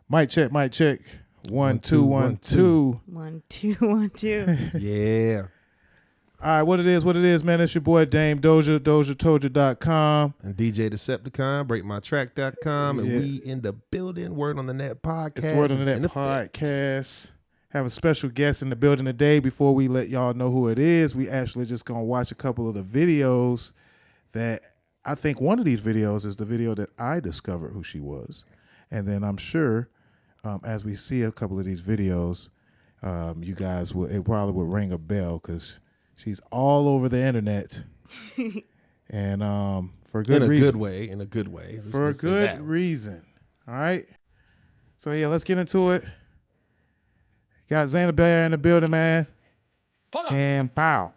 Mic check, mic check. 1 2 1 2. 1 2 1 2. Yeah. All right, what it is, man. It's your boy Dame Dozha, DozhaToja.com. And DJ Deceptacon, BreakMyTrack.com. And Yeah. we in the building. Word on the Net podcast. It's the Word on the Net podcast. Have a special guest in the building today. Before we let y'all know who it is, we actually just going to watch a couple of the videos that I think one of these videos is the video that I discovered who she was. And then I'm sure as we see a couple of these videos, you guys it probably would ring a bell because she's all over the internet. And for a good reason. In a good way. For a good reason. All right. So, yeah, let's get into it. Got Zaynah Bear in the building, man. And pow.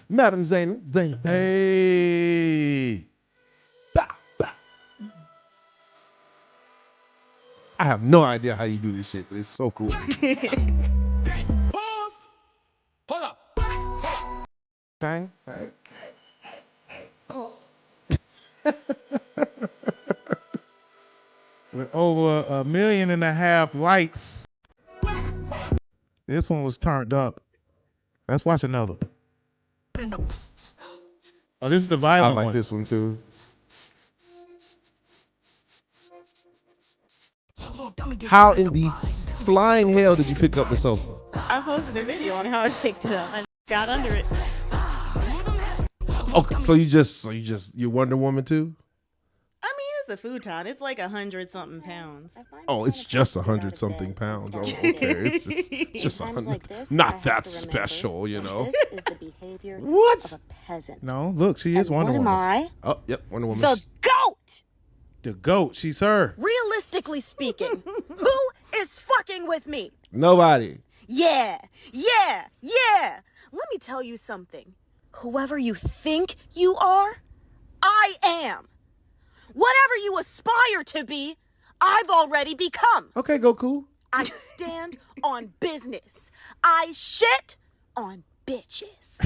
Madam Zaynah. Hey. Bow, bow. I have no idea how you do this shit, but it's so cool. Pause. Hold up. Okay. With over 1.5 million likes. This one was turned up. Let's watch another. Oh, this is the I violent like one. this one too. How in the flying hell did you pick up the sofa? I posted a video on how I picked it up. I got under it. Okay, so you're Wonder Woman too? I mean, it's a futon. It's like 100-something pounds. Oh, it's just 100-something pounds. Oh, okay. It's just 100. Not that special, you know. This is the behavior What? of a peasant. No, look, she is And Wonder what am Woman. I? Oh, yep, Wonder Woman. The goat! The GOAT, she's her. Realistically speaking, who is fucking with me? Nobody. Yeah. Let me tell you something. Whoever you think you are, I am. Whatever you aspire to be, I've already become. Okay, Goku. I stand on business. I shit on bitches.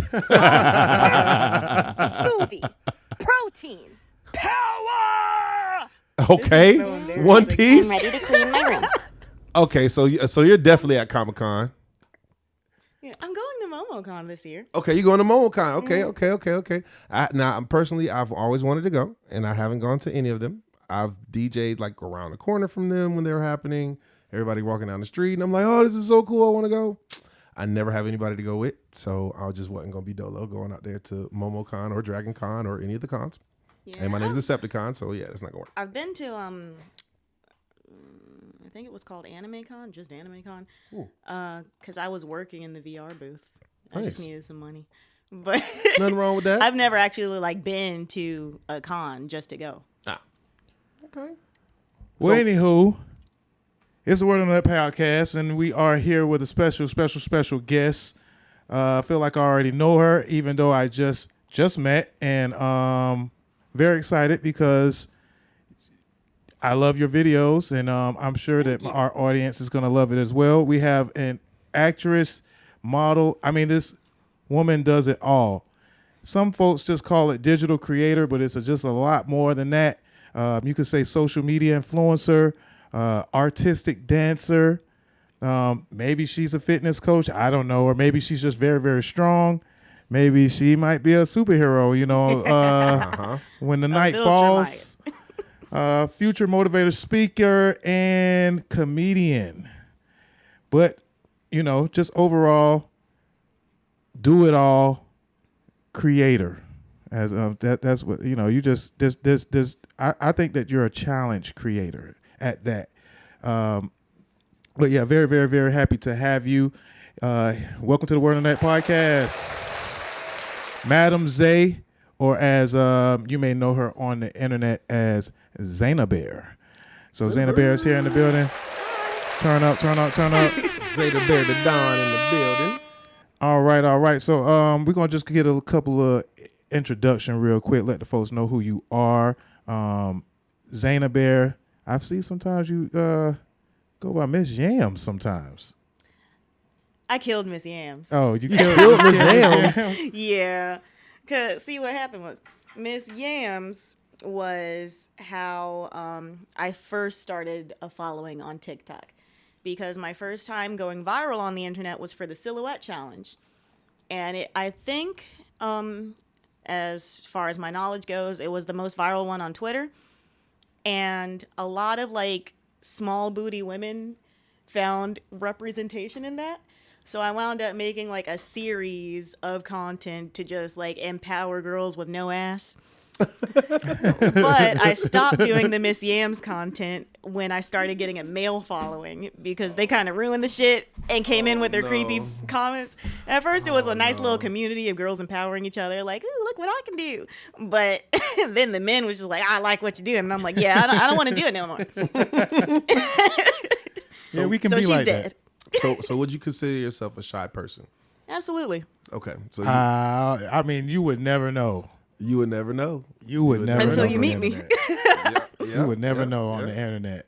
Smoothie. Protein. Power! Okay, so embarrassing. One Piece. I'm ready to clean my room. Okay, so you're definitely at Comic-Con. Yeah, I'm going to MomoCon this year. Okay, you're going to MomoCon. Okay. I've always wanted to go, and I haven't gone to any of them. I've DJ'd like around the corner from them when they were happening. Everybody walking down the street, and I'm like, oh, this is so cool. I want to go. I never have anybody to go with, so I just wasn't going to be dolo going out there to MomoCon or Dragon Con or any of the cons. Yeah. And my name is Deceptacon, so yeah, it's not going to work. I've been to I think it was called AnimeCon, just AnimeCon, because I was working in the VR booth. I just Nice. needed some money, but Nothing wrong with that. I've never actually like been to a con just to go. Okay. Well, anywho, it's the Word on the Net podcast, and we are here with a special guest. I feel like I already know her, even though I just met, and very excited because I love your videos, and I'm sure that our audience is going to love it as well. We have an actress, model. I mean, this woman does it all. Some folks just call it digital creator, but it's just a lot more than that. You could say social media influencer, artistic dancer. Maybe she's a fitness coach. I don't know. Or maybe she's just very, very strong. Maybe she might be a superhero, you know, when the night falls. Future motivator, speaker, and comedian. But, you know, just overall, do it all creator. As that's what, you know, you just I think that you're a challenge creator at that. But yeah, very, very, very happy to have you. Welcome to the Word on the Net podcast. Madam Zay, or as you may know her on the internet as Zaynah Bear. So Zaynah Bear is here in the building. Turn up. Zaynah Bear, the Don in the building. All right. So we're gonna just get a couple of introduction real quick. Let the folks know who you are. Zaynah Bear. I see sometimes you go by Miss Yams sometimes. I killed Miss Yams. Oh, you killed Miss Yams. Yeah, cause see what happened was Miss Yams was how I first started a following on TikTok, because my first time going viral on the internet was for the silhouette challenge. And I think, as far as my knowledge goes, it was the most viral one on Twitter. And a lot of like small booty women found representation in that. So I wound up making like a series of content to just like empower girls with no ass. But I stopped doing the Miss Yams content when I started getting a male following, because they kind of ruined the shit and came in with their creepy comments. At first, it was a nice little community of girls empowering each other, like, "Ooh, look what I can do." But then the men was just like, "I like what you do," and I'm like, "Yeah, I don't want to do it no more." Yeah, we can So be she's like dead. So would you consider yourself a shy person? Absolutely. Okay, so that. I mean, you would never know. you would never know. You would never Until know you on the meet me. internet. You would never know on the internet.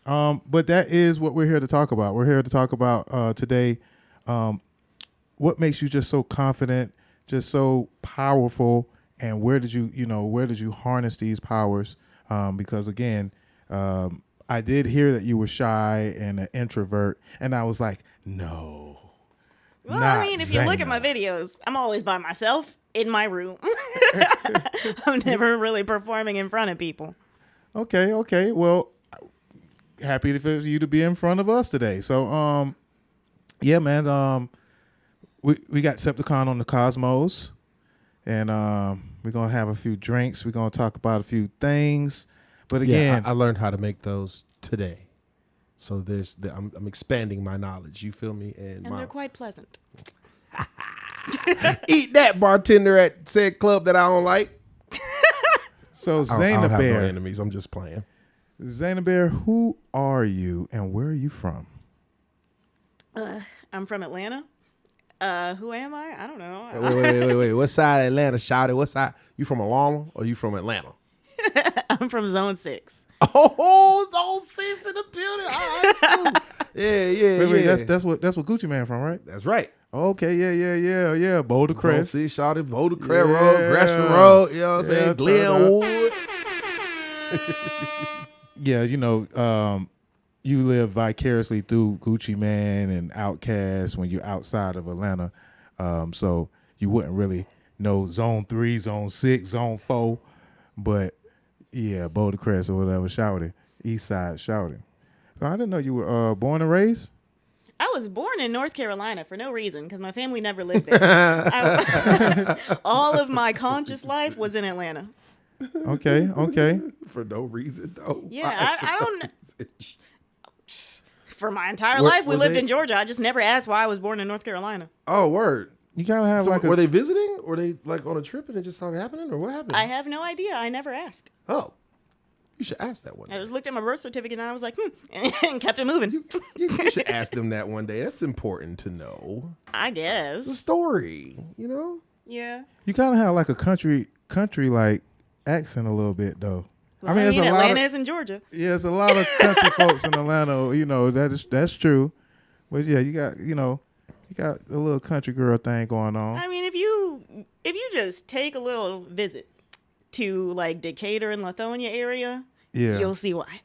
But that is what we're here to talk about. We're here to talk about today what makes you just so confident, just so powerful, and where did you harness these powers? Because again, I did hear that you were shy and an introvert, and I was like, no. Well, not I mean, if you look at my Zaynah. videos, I'm always by myself in my room. I'm never really performing in front of people. Okay. Well, happy for you to be in front of us today. So, yeah, man. We got Deceptacon on the Cosmos, and we're gonna have a few drinks. We're gonna talk about a few things. But again, I learned how to make those today. So I'm expanding my knowledge. You feel me? And they're quite pleasant. Eat that, bartender at said club that I don't like. so I don't Zaynah have Bear, no enemies. I'm just playing. Zaynah Bear, who are you and where are you from? I'm from Atlanta. Who am I? I don't know. Wait. What side of Atlanta, shouted? What side? You from Atlanta or you from Atlanta? I'm from Zone 6. Oh, it's all sis in the building. All right, cool. Wait, yeah. that's what Gucci Man from, right? That's right. Okay, yeah. Boulder Zone Crest. 6, shouted Boulder Crest Yeah. Road, Gresham Road. You know what I'm saying? Yeah, Glenwood. Yeah, you live vicariously through Gucci Man and Outkast when you're outside of Atlanta. So you wouldn't really know Zone 3, Zone 6, Zone 4. But yeah, Boulder Crest or whatever, shouting. East Side shouting. So I didn't know you were born and raised. I was born in North Carolina for no reason, because my family never lived there. All of my conscious life was in Atlanta. Okay. For no reason, though. Yeah, I don't. For my entire Were- life, we were lived they- in Georgia. I just never asked why I was born in North Carolina. Oh, word. You gotta have So like were they visiting? Were they like on a trip and it just started happening? Or what happened? I have no idea. I never asked. Oh, you should ask that one. I just looked at my birth certificate and I was like, and kept it moving. You should ask them that one day. That's important to know. I The guess. story, you know? Yeah. you gotta have like a country like accent a little bit though. Well, it's a lot Atlanta of is in Georgia. it's a lot of country folks in Atlanta. That's true. But yeah, you got a little country girl thing going on. I mean, if you just take a little visit to like Decatur and Lithonia area, Yeah. you'll see why.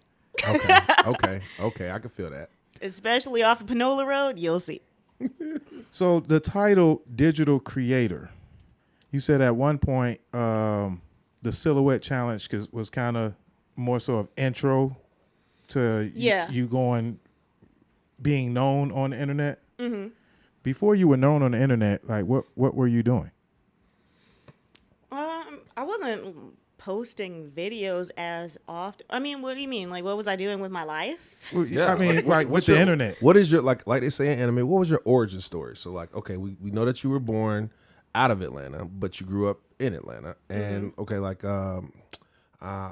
Okay. I can feel that. Especially off of Panola Road, you'll see. So the title digital creator, you said at one point the silhouette challenge was kind of more so of intro to Yeah. you being known on the internet. Mm-hmm. Before you were known on the internet, like what were you doing? I wasn't posting videos as often. I mean, what do you mean? Like, what was I doing with my life? Well, Yeah, I mean, like, like what's with the your- internet. What is your like they say in anime? What was your origin story? So like, okay, we know that you were born out of Atlanta, but you grew up in Atlanta, and okay, like I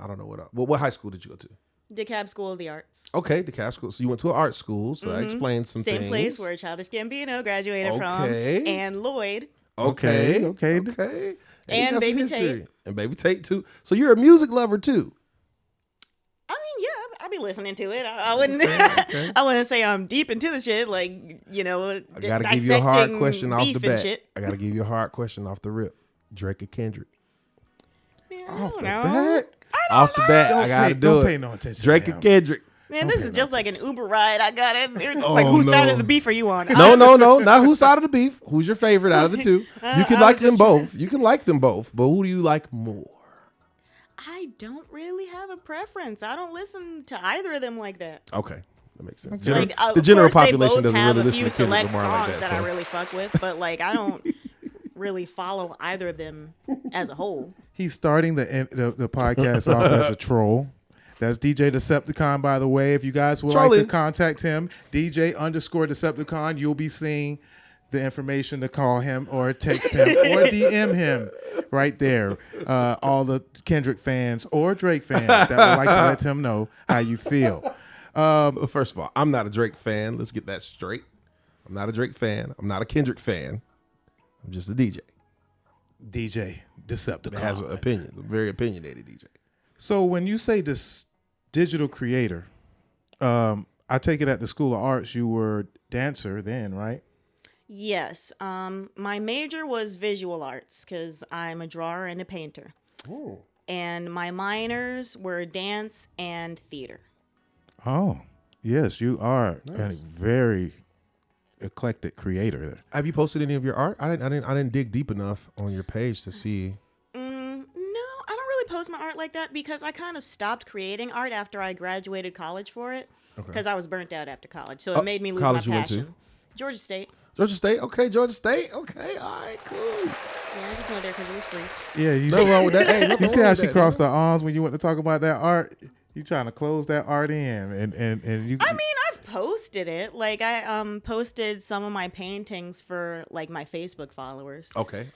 don't know what high school did you go to? DeKalb School of the Arts. Okay, the Cass school. So you went to an art school. So that explains some Same things. place where Childish Gambino graduated Okay. from. And Lloyd. Okay. And And you got some Baby history. Tate. And Baby Tate too. So you're a music lover too. I mean, yeah, I'd be listening to it. I wouldn't. Okay. I wouldn't say I'm deep into the shit. Like, I gotta give you a hard dissecting question off the beef and bat. shit. I gotta give you a hard question off the rip. Drake or Kendrick? Man, I Off don't the know. bat? I Off the bat, I gotta do don't it. pay no attention. Drake to and him. Kendrick. Man, this is just like an Uber ride. I got it. They're just Oh, like, whose side no. of the beef are you on? No, not whose side of the beef. Who's your favorite out of the two? You can I like was them just both. You can like them both, but who do you like more? I don't really have a preference. I don't listen to either of them like that. Okay, that makes sense. Like, The general of course, population they both doesn't have really a listen few to Kendrick select Lamar like songs that. I So. really fuck with, but like I don't really follow either of them as a whole. He's starting the podcast off as a troll. That's DJ Deceptacon, by the way. If you guys would like to Trolling. contact him, DJ_Deceptacon, you'll be seeing the information to call him or text him or DM him right there. All the Kendrick fans or Drake fans that would like to let him know how you feel. Well, first of all, I'm not a Drake fan. Let's get that straight. I'm not a Drake fan. I'm not a Kendrick fan. I'm just a DJ DJ Deceptacon. that has opinions. A very opinionated DJ. So when you say this digital creator, I take it at the School of Arts you were dancer then, right? Yes. My major was visual arts because I'm a drawer and a painter. Oh. And my minors were dance and theater. Oh, yes, you are a very eclectic creator. Have you posted any of your art? I didn't dig deep enough on your page to see. No, I don't really post my art like that because I kind of stopped creating art after I graduated college for it because I was burnt out after college. So it made me lose my college you went to? passion. Georgia State. Georgia State? Okay, Georgia State. Okay, all right, cool. Yeah, I just went there because it was free. Yeah, you Nothing wrong with that. Hey, you see how she crossed her arms when you went to talk about that art? You trying to close that art in, and you. I mean, I've posted it. Like I posted some of my paintings for like my Facebook followers. Okay.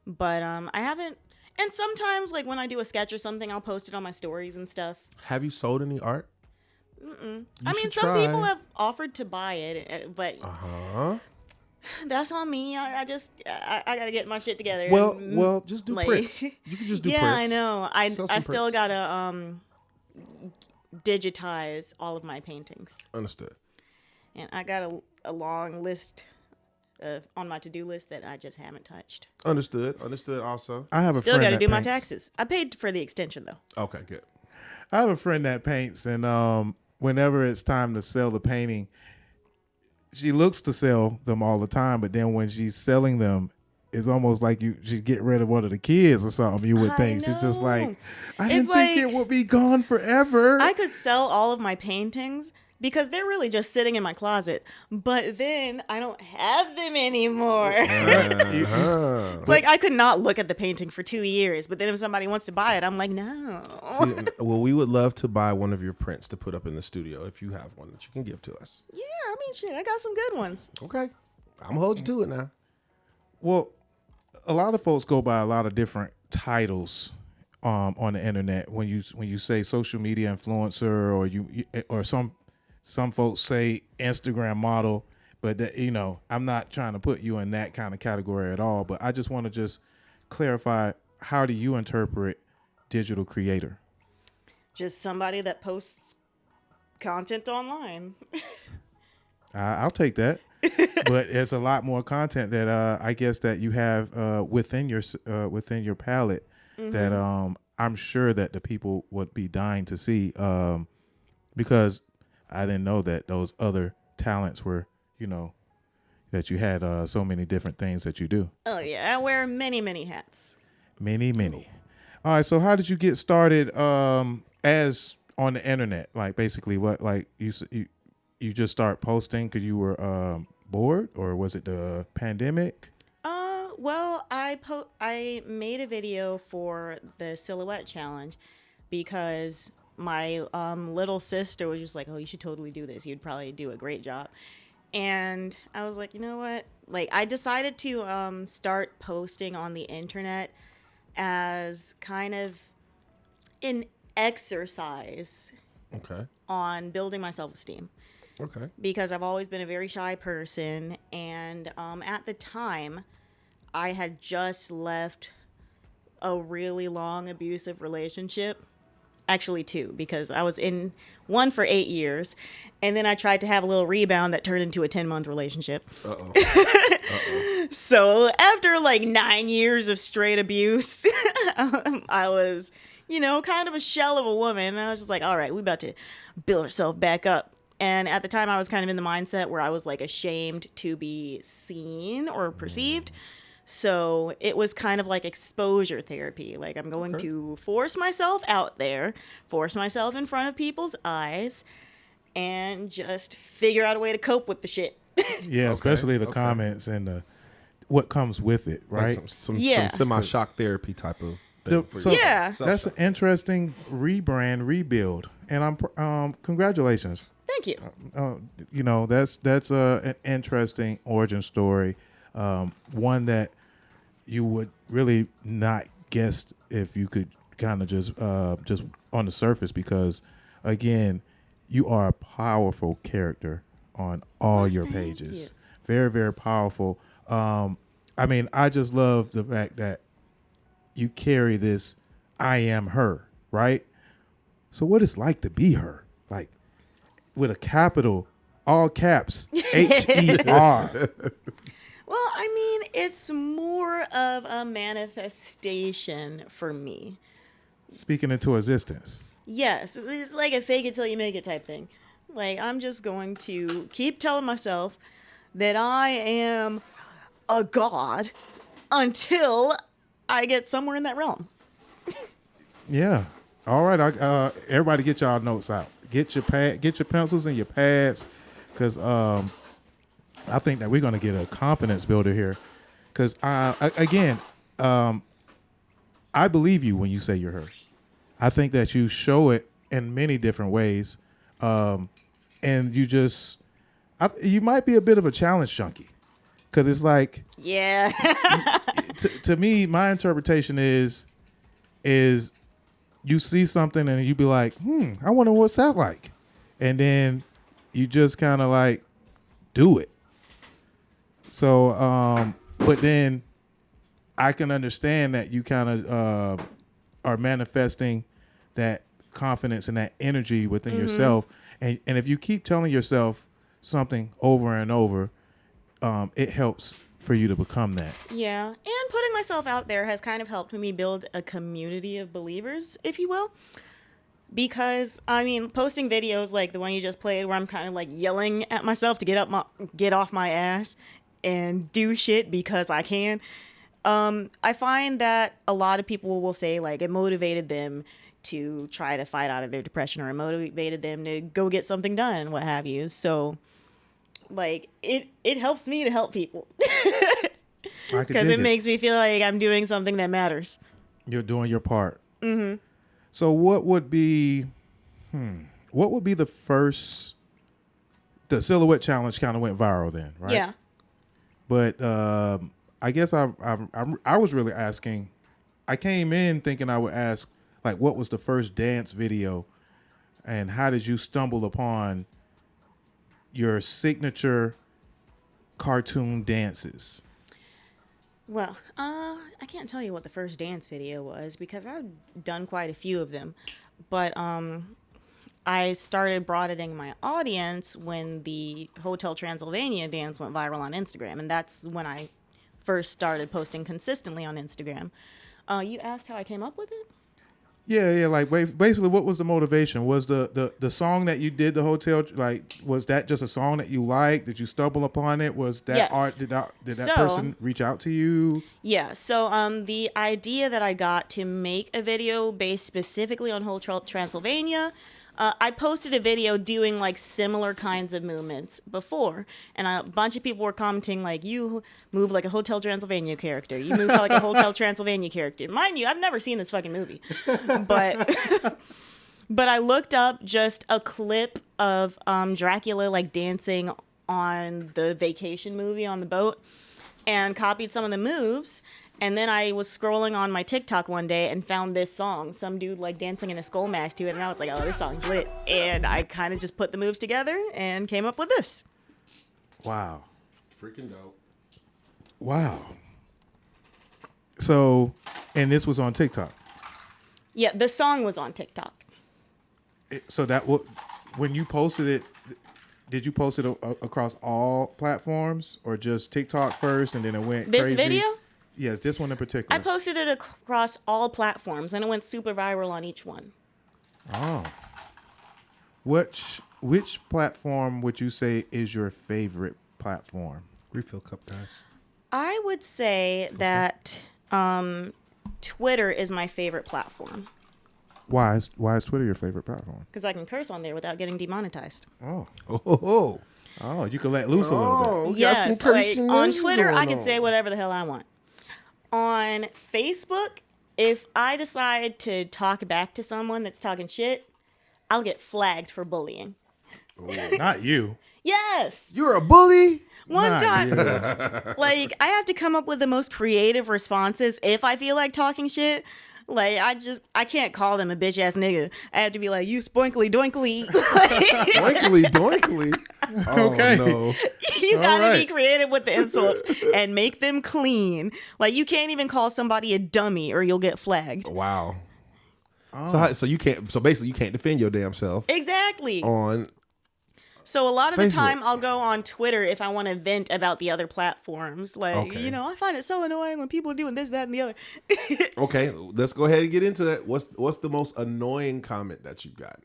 But I haven't. And sometimes, like when I do a sketch or something, I'll post it on my stories and stuff. Have you sold any art? I mean, should some try. people have offered to buy it, but that's on me. I gotta get my shit together. Well, just do like- prints. You can just do yeah, prints. I know. I Sell some still prints. gotta digitize all of my paintings, Understood. and I got a long list on my to-do list that I just haven't touched. Understood also. I have a Still friend got to that do my paints. taxes. I paid for the extension though. Okay, good. I have a friend that paints, and whenever it's time to sell the painting, she looks to sell them all the time. But then when she's selling them, it's almost like she get rid of one of the kids or something. You would I think she's just know. like, I It's didn't think it like- would be gone forever. I could sell all of my paintings because they're really just sitting in my closet. But then I don't have them anymore. It's like I could not look at the painting for 2 years, but then if somebody wants to buy it, I'm like, no. See, well, we would love to buy one of your prints to put up in the studio if you have one that you can give to us. Yeah, I mean, shit, I got some good ones. Okay. I'm going to hold you to it now. Well, a lot of folks go by a lot of different titles on the internet. When you say social media influencer, or some folks say Instagram model, but that, I'm not trying to put you in that kind of category at all. But I just want to just clarify, how do you interpret digital creator? Just somebody that posts content online. I'll take that. But there's a lot more content that I guess that you have within your palette that I'm sure that the people would be dying to see, because I didn't know that those other talents were, that you had so many different things that you do. Oh, yeah, I wear many, many hats. Many. All right. So how did you get started as on the internet? Like basically what, like you just start posting because you were bored, or was it the pandemic? Well, I made a video for the silhouette challenge because my little sister was just like, oh, you should totally do this. You'd probably do a great job. And I was like, you know what? Like, I decided to start posting on the internet as kind of an exercise Okay. on building my self-esteem. Okay. Because I've always been a very shy person, and at the time, I had just left a really long abusive relationship. Actually, 2, because I was in one for 8 years, and then I tried to have a little rebound that turned into a 10-month relationship. So after like 9 years of straight abuse, I was, kind of a shell of a woman. And I was just like, all right, we about to build ourselves back up. And at the time, I was kind of in the mindset where I was like ashamed to be seen or perceived. So it was kind of like exposure therapy. Like, I'm going to force myself out there, force myself in front of people's eyes, and just figure out a way to cope with the shit. Yeah, especially the comments and what comes with it, right? Like some Yeah. semi-shock therapy type of thing. for So you. Yeah. that's an interesting rebuild, and I'm congratulations. Thank you. That's an interesting origin story, one that you would really not guess if you could kind of just on the surface, because again, you are a powerful character on all your pages. Very, very powerful. I just love the fact that you carry this I am her, right? So what it's like to be her, like with a capital, all caps, HER. Well, it's more of a manifestation for me. Speaking into existence. Yes, it's like a fake it till you make it type thing. Like, I'm just going to keep telling myself that I am a god until I get somewhere in that realm. Yeah. All right. Everybody get y'all notes out. Get your pencils and your pads, because I think that we're going to get a confidence builder here. Because, I believe you when you say you're her. I think that you show it in many different ways. And you might be a bit of a challenge junkie. Because it's like, Yeah. to me, my interpretation is you see something and you be like, I wonder what's that like. And then you just kind of like do it. So, but then I can understand that you kind of are manifesting that confidence and that energy within yourself. And if you keep telling yourself something over and over, it helps for you to become that. Yeah. And putting myself out there has kind of helped me build a community of believers, if you will. Because, posting videos like the one you just played where I'm kind of like yelling at myself to get off my ass and do shit because I can. I find that a lot of people will say like it motivated them to try to fight out of their depression, or it motivated them to go get something done, what have you. So like it helps me to help people because it makes me feel like I'm doing something that matters. You're doing your part. Mm-hmm. So what would be the first? The silhouette challenge kind of went viral then, right? Yeah. But I guess I was really asking. I came in thinking I would ask, like, what was the first dance video, and how did you stumble upon your signature cartoon dances? Well, I can't tell you what the first dance video was because I've done quite a few of them. But I started broadening my audience when the Hotel Transylvania dance went viral on Instagram. And that's when I first started posting consistently on Instagram. You asked how I came up with it? Yeah. Like basically, what was the motivation? Was the song that you did the hotel, like, was that just a song that you liked? Did you stumble upon it? Was that Yes. art? Did that person reach out to you? Yeah. So the idea that I got to make a video based specifically on Hotel Transylvania, I posted a video doing like similar kinds of movements before, and a bunch of people were commenting like, "You move like a Hotel Transylvania character. You move like a Hotel Transylvania character." Mind you, I've never seen this fucking movie, but I looked up just a clip of Dracula like dancing on the vacation movie on the boat, and copied some of the moves. And then I was scrolling on my TikTok one day and found this song, some dude like dancing in a skull mask to it. And I was like, oh, this song's lit. And I kind of just put the moves together and came up with this. Wow. Freaking dope. Wow. So, and this was on TikTok. Yeah, the song was on TikTok. So when you posted it, did you post it across all platforms or just TikTok first and then it went This crazy? video? Yes, this one in particular. I posted it across all platforms, and it went super viral on each one. Oh. Which platform would you say is your favorite platform? Refill cup, guys. I would say that Twitter is my favorite platform Why is Twitter your favorite platform? because I can curse on there without getting demonetized. Oh. Oh, You can let loose a little bit. we got some Yes, like cursing on news Twitter, I going can say on. whatever the hell I want. On Facebook, if I decide to talk back to someone that's talking shit, I'll get flagged for bullying. Not you. Yes. You're a bully? One Not time, you. like, I have to come up with the most creative responses if I feel like talking shit. Like, I can't call them a bitch ass nigga. I have to be like, you spoinkly doinkly. Doinkly, doinkly. Oh, Okay. no. You gotta right. be creative with the insults and make them clean. Like, you can't even call somebody a dummy or you'll get flagged. Wow. Oh. So you can't. So basically, you can't defend your damn self Exactly. on. So a lot of the Facebook. time I'll go on Twitter if I want to vent about the other platforms. Like, Okay. I find it so annoying when people are doing this, that, and the other. Okay, let's go ahead and get into that. What's the most annoying comment that you've got?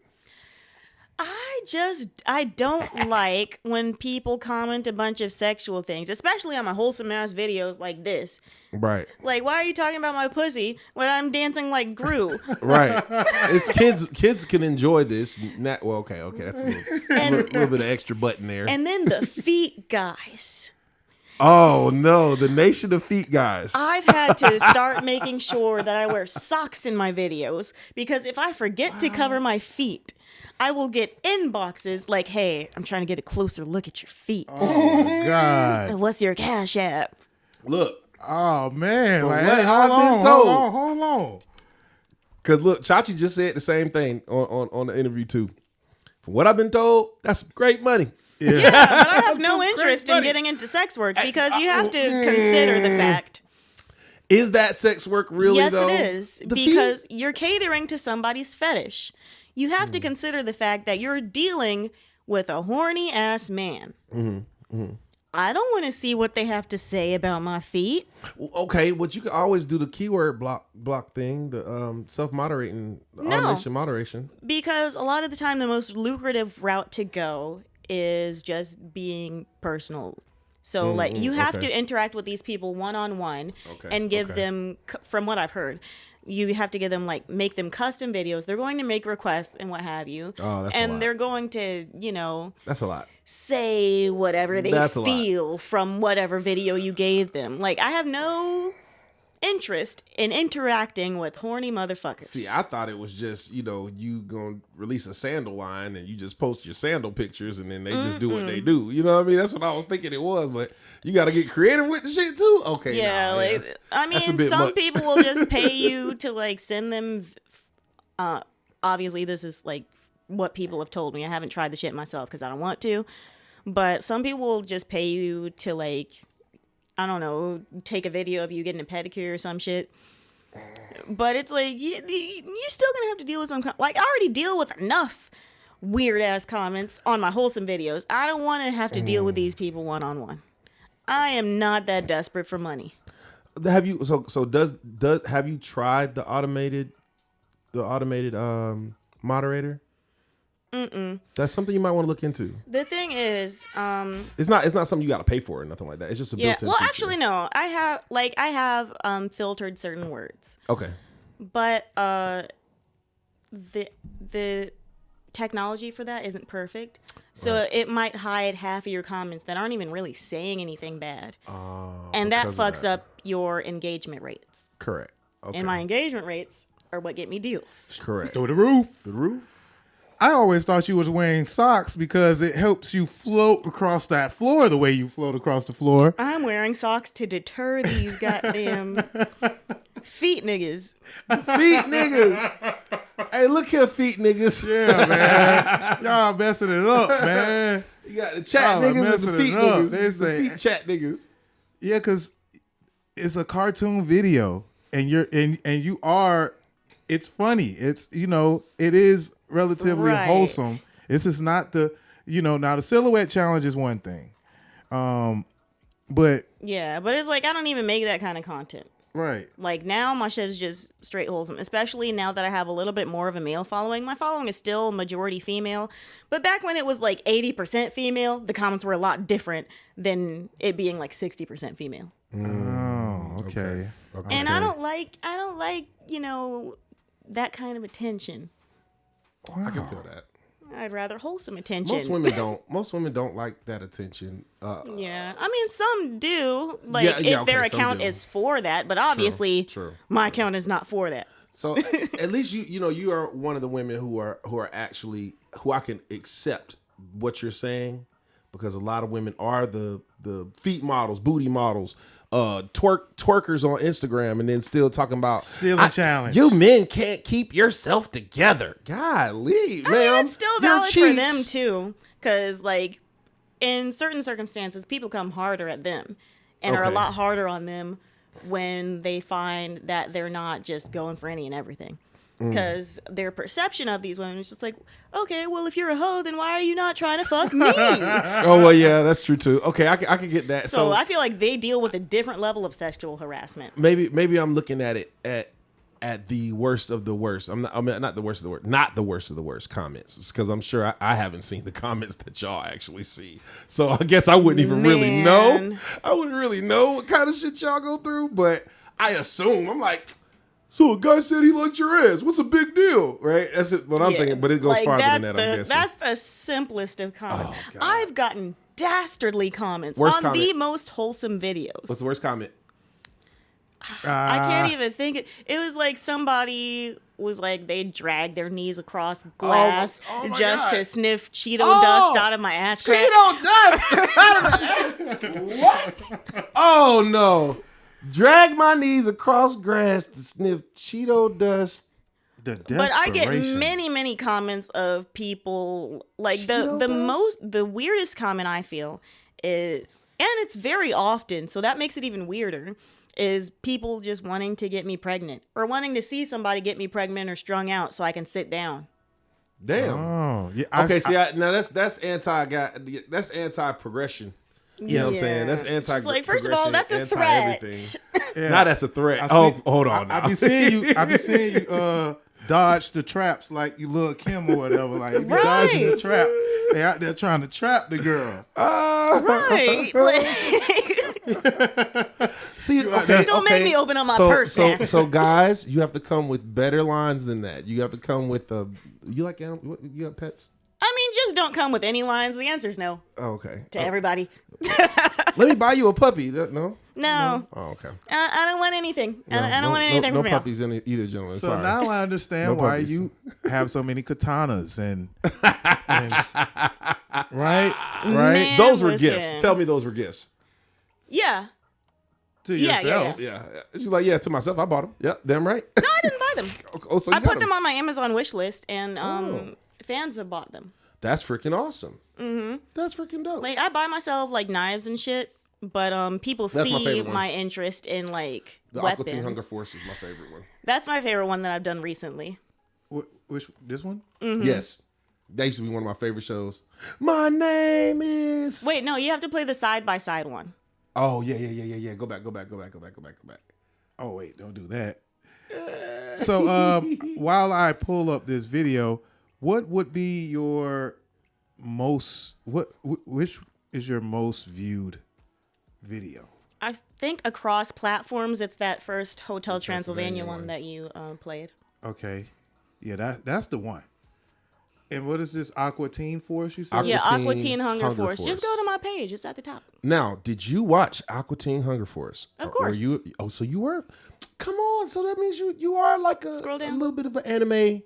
I don't like when people comment a bunch of sexual things, especially on my wholesome ass videos like this. Right. Like, why are you talking about my pussy when I'm dancing like Gru? Right. It's kids can enjoy this. Okay, that's a little bit of extra button there. And then the feet guys. Oh no, the Nation of Feet guys. I've had to start making sure that I wear socks in my videos because if I forget to cover my feet, I will get inboxes like, hey, I'm trying to get a closer look at your feet. Oh, God. What's your Cash App? Look, Oh, man. From Like, what hey, I've hold been on, told. hold on. because look, Chachi just said the same thing on the interview too. From what I've been told, that's great money. Yeah, but I have no Some great interest in money. getting into sex work because you have to consider the fact. Is that sex work really Yes, though? it is. The feet? Because you're catering to somebody's fetish. You have to consider the fact that you're dealing with a horny ass man. I don't want to see what they have to say about my feet. Okay, but you can always do the keyword block thing, the self-moderating, the No. automation moderation. Because a lot of the time, the most lucrative route to go is just being personal. So, like, you have okay. to interact with these people one-on-one Okay, and give okay. them, from what I've heard, you have to give them, like, make them custom videos. They're going to make requests and what have you. Oh, that's a and lot. they're going to, That's a lot. say whatever they That's a lot. feel from whatever video you gave them. Like, I have no interest in interacting with horny motherfuckers. See, I thought it was just, you gonna release a sandal line and you just post your sandal pictures and then they just do what they do. You know what I mean? That's what I was thinking it was. Like, you got to get creative with the shit too? Okay. Yeah, nah, like, I That's a mean, bit some much. people will just pay you to, like, send them, obviously this is, like, what people have told me. I haven't tried the shit myself because I don't want to, but some people will just pay you to, like, I don't know, take a video of you getting a pedicure or some shit. But it's like, you're still gonna have to deal with some, like, I already deal with enough weird ass comments on my wholesome videos. I don't want to have to deal with these people one-on-one. I am not that desperate for money. Have you have you tried the automated moderator? That's something you might want to look into. The thing is, It's not something you got to pay for or nothing like that. It's just a yeah. built-in Well, feature. actually, no. I have filtered certain words, Okay. but the technology for that isn't perfect, so it might hide half of your comments that aren't even really saying anything bad, and that because of fucks that. up your engagement rates. Correct. Okay. And my engagement rates are what get me deals. Correct. Through the roof. The roof. I always thought you was wearing socks because it helps you float across that floor the way you float across the floor. I'm wearing socks to deter these goddamn feet niggas. Feet niggas. Hey, look here, feet niggas. Yeah, man. Y'all messing it up, man. You got the chat Y'all are niggas and messing the feet it up. niggas. They The say- feet chat niggas. Yeah, because it's a cartoon video, and you are. It's funny. It's it is relatively Right. wholesome. This is not the now the silhouette challenge is one thing. But Yeah, but it's like I don't even make that kind of content. right. Like now my shit is just straight wholesome, especially now that I have a little bit more of a male following. My following is still majority female, but back when it was like 80% female, the comments were a lot different than it being like 60% female. Oh, okay. And I don't like, that kind of attention. I can feel that. I'd rather wholesome attention. Most women don't. Most women don't like that attention. Yeah, I mean, some do. Like, Yeah, if their okay, some account do. is for that, but obviously, True. my account is not for that. So at least you are one of the women who are actually who I can accept what you're saying, because a lot of women are the feet models, booty models, twerkers on Instagram, and then still talking about Ceiling challenge. You men can't keep yourself together. Golly, I man, mean, it's still valid for them too, because like in certain circumstances, people come harder at them and are a Okay. lot harder on them when they find that they're not just going for any and everything. Because their perception of these women is just like, okay, well, if you're a hoe, then why are you not trying to fuck me? Oh well, yeah, that's true too. Okay, I can get that. So I feel like they deal with a different level of sexual harassment. maybe I'm looking at it at the worst of the worst. Not the worst of the worst. Not the worst of the worst comments, because I'm sure I haven't seen the comments that y'all actually see. So I guess I wouldn't even really know. Man. I wouldn't really know what kind of shit y'all go through, but I assume I'm like, so a guy said he liked your ass. What's a big deal, right? That's what I'm Yeah. thinking. But it goes Like, farther than that's that. I'm the- guessing. That's the simplest of comments. Oh, God. I've gotten dastardly comments Worst on comment. the most wholesome videos. What's the worst comment? I can't even think. It was like somebody was like they dragged their knees across glass oh my just God. to sniff Cheeto dust out of my ass crack. Cheeto dust out of the ass. What? Oh no! Drag my knees across grass to sniff Cheeto dust. The But I get desperation. many comments of people like Cheeto the weirdest comment I feel is, and it's very often, so that makes it even weirder, is people just wanting to get me pregnant or wanting to see somebody get me pregnant or strung out so I can sit down. Damn. Oh, yeah. Okay, now that's anti progression. You know what I'm saying? That's anti. Just like, first of all, that's a threat. Yeah. Now that's a threat. I Oh, see- hold on. I now. be seeing you. Dodge the traps like you Lil' Kim or whatever. Like if you dodging the Right. trap, they out there trying to trap the girl. Right. Like, See, don't make me open up my purse, man. So guys, you have to come with better lines than that. You have to come with you like animals? You got pets? I mean, just don't come with any lines. The answer's no Oh, okay. to everybody. Let me buy you a puppy. No. No. Oh, okay. I don't want anything. I don't want anything no from you. puppies in either, gentlemen. So Sorry. now I understand No why puppies. you have so many katanas and right. Man, those were listen. gifts. Tell me those were gifts. Yeah. To Yeah, yourself. Yeah. She's like, yeah, to myself. I bought them. Yep, damn right. No, I didn't buy them. Oh, so you I got put them on my Amazon wish list, and Oh. fans have bought them. That's freaking awesome. Mm-hmm. That's freaking dope. Like, I buy myself like knives and shit, but people That's my see favorite one. my interest in like The Aqua Teen weapons. Hunger Force is my favorite one. That's my favorite one that I've done recently. Which this one? Yes. That used to be one of my favorite shows. My name is. Wait, no, you have to play the side by side one. Oh yeah. Go back. Oh wait, don't do that. So while I pull up this video, what would be your which is your most viewed video? I think across platforms, it's that first Hotel Transylvania Transylvania one one. that you played. Okay. Yeah, that's the one. And what is this Aqua Teen Force you said? Yeah, Aqua Aqua Teen Teen Hunger Hunger Force. Just go Force. to my page. It's at the top. Now, did you watch Aqua Teen Hunger Force? Of Or course. you? Oh, so you were. Come on. So that means you are like a Scroll down. little bit of an anime.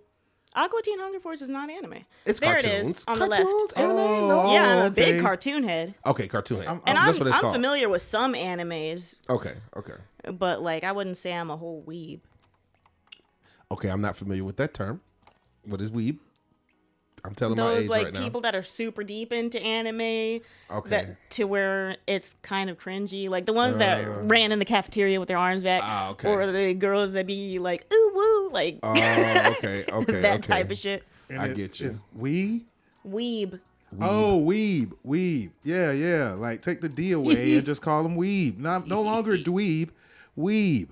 Aqua Teen Hunger Force is not anime. It's there cartoons. it is on the Cartoons, left. Anime? Oh, No. Yeah, I'm a okay. big cartoon head. Okay, cartoon. I'm- And That's what it's I'm called. familiar with some animes, Okay. but like I wouldn't say I'm a whole weeb. Okay, I'm not familiar with that term. What is weeb? I'm telling my Those age like right now. people that are super deep into anime, Okay. that to where it's kind of cringy, like the ones that ran in the cafeteria with their arms back, okay. or the girls that be like ooh woo, like Oh, okay. that type of shit. And I get you. It's we. Weeb. Oh, weeb. Yeah. Like take the D away and just call them weeb. No longer dweeb, weeb.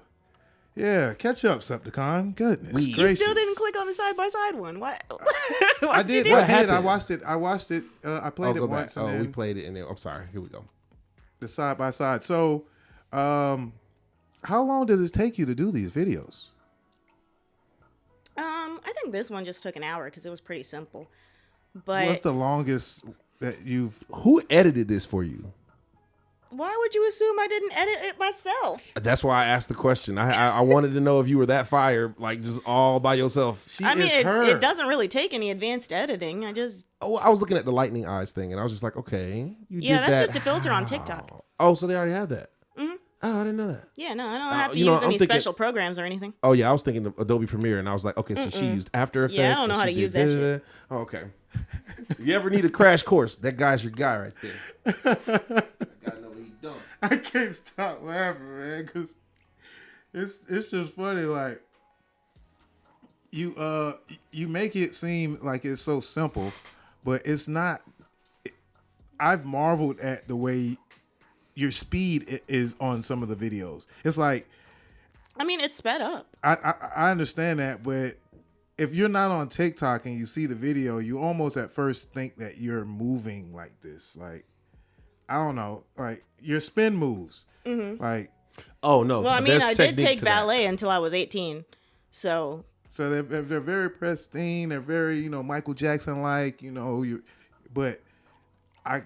Yeah, catch up, Deceptacon. Goodness Weeb. gracious. You still didn't click on the side by side one. What? Why'd I you did. do I that? did. I watched it. I played it go once, back. and then We played it, and then I'm sorry. Here we go. the side by side. So, how long does it take you to do these videos? I think this one just took an hour because it was pretty simple. But What's the longest that you've? Who edited this for you? why would you assume I didn't edit it myself? That's why I asked the question. I wanted to know if you were that fire, like just all by yourself. She I mean, is her. it doesn't really take any advanced editing. I was looking at the lightning eyes thing, and I was just like, okay, you did that's that. just a filter on TikTok. Oh, so they already have that. Mm-hmm. Oh, I didn't know that. Yeah, no, I don't have to you know, use I'm any thinking- special programs or anything. Oh yeah, I was thinking of Adobe Premiere, and I was like, okay, so she used After Effects. Yeah, I don't know so how she to use did that shit. Oh, okay. If you ever need a crash course, that guy's your guy right there. Gotta know what he's doing. I can't stop laughing, man, because it's just funny. Like you make it seem like it's so simple, but it's not. I've marveled at the way your speed is on some of the videos. It's like I mean, it's sped up. I understand that, but if you're not on TikTok and you see the video, you almost at first think that you're moving like this. Like, I don't know, like your spin moves. Mm-hmm. Like, Oh no. Well, I mean, there's I did technique take to that. ballet until I was 18. So so they're very pristine. They're very, Michael Jackson like, but I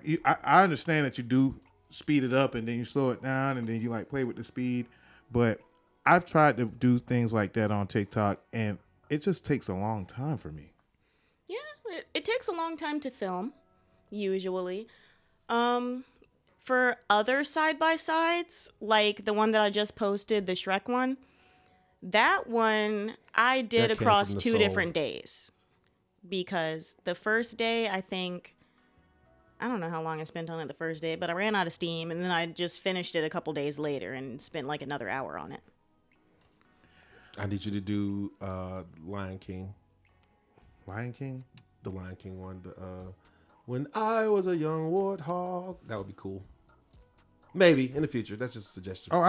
understand that you do speed it up and then you slow it down and then you like play with the speed. But I've tried to do things like that on TikTok and it just takes a long time for me. yeah, it takes a long time to film, usually. For other side-by-sides, like the one that I just posted, the Shrek one, that one I did That came across from the 2 soul. different days. Because the first day, I don't know how long I spent on it the first day, but I ran out of steam, and then I just finished it a couple days later and spent like another hour on it. I need you to do Lion King. Lion King? The Lion King one. When I was a young warthog. That would be cool. Maybe in the future. That's just a suggestion. Oh,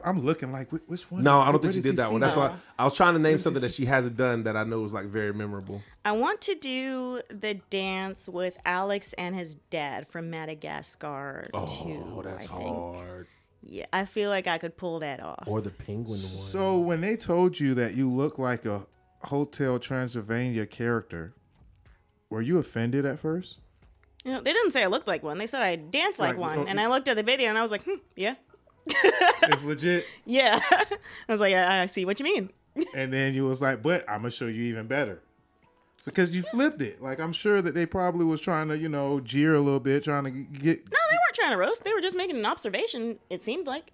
I'm looking like which one? No, I don't Where think she does he did that one. see That's that? why I was trying to name does he something that she hasn't done that I know was like very memorable. I want to do the dance with Alex and his dad from Madagascar too. Oh, that's I think. hard. Yeah, I feel like I could pull that off. Or the penguin one. So when they told you that you look like a Hotel Transylvania character, were you offended at first? They didn't say I looked like one. They said I danced like Like, one. oh, And I looked at the video and I was like, yeah. It's legit. Yeah. I was like, I see what you mean. And then you was like, but I'm gonna show you even better. Because you flipped it. Like I'm sure that they probably was trying to, jeer a little bit, trying to get. No, they weren't trying to roast. They were just making an observation, it seemed like.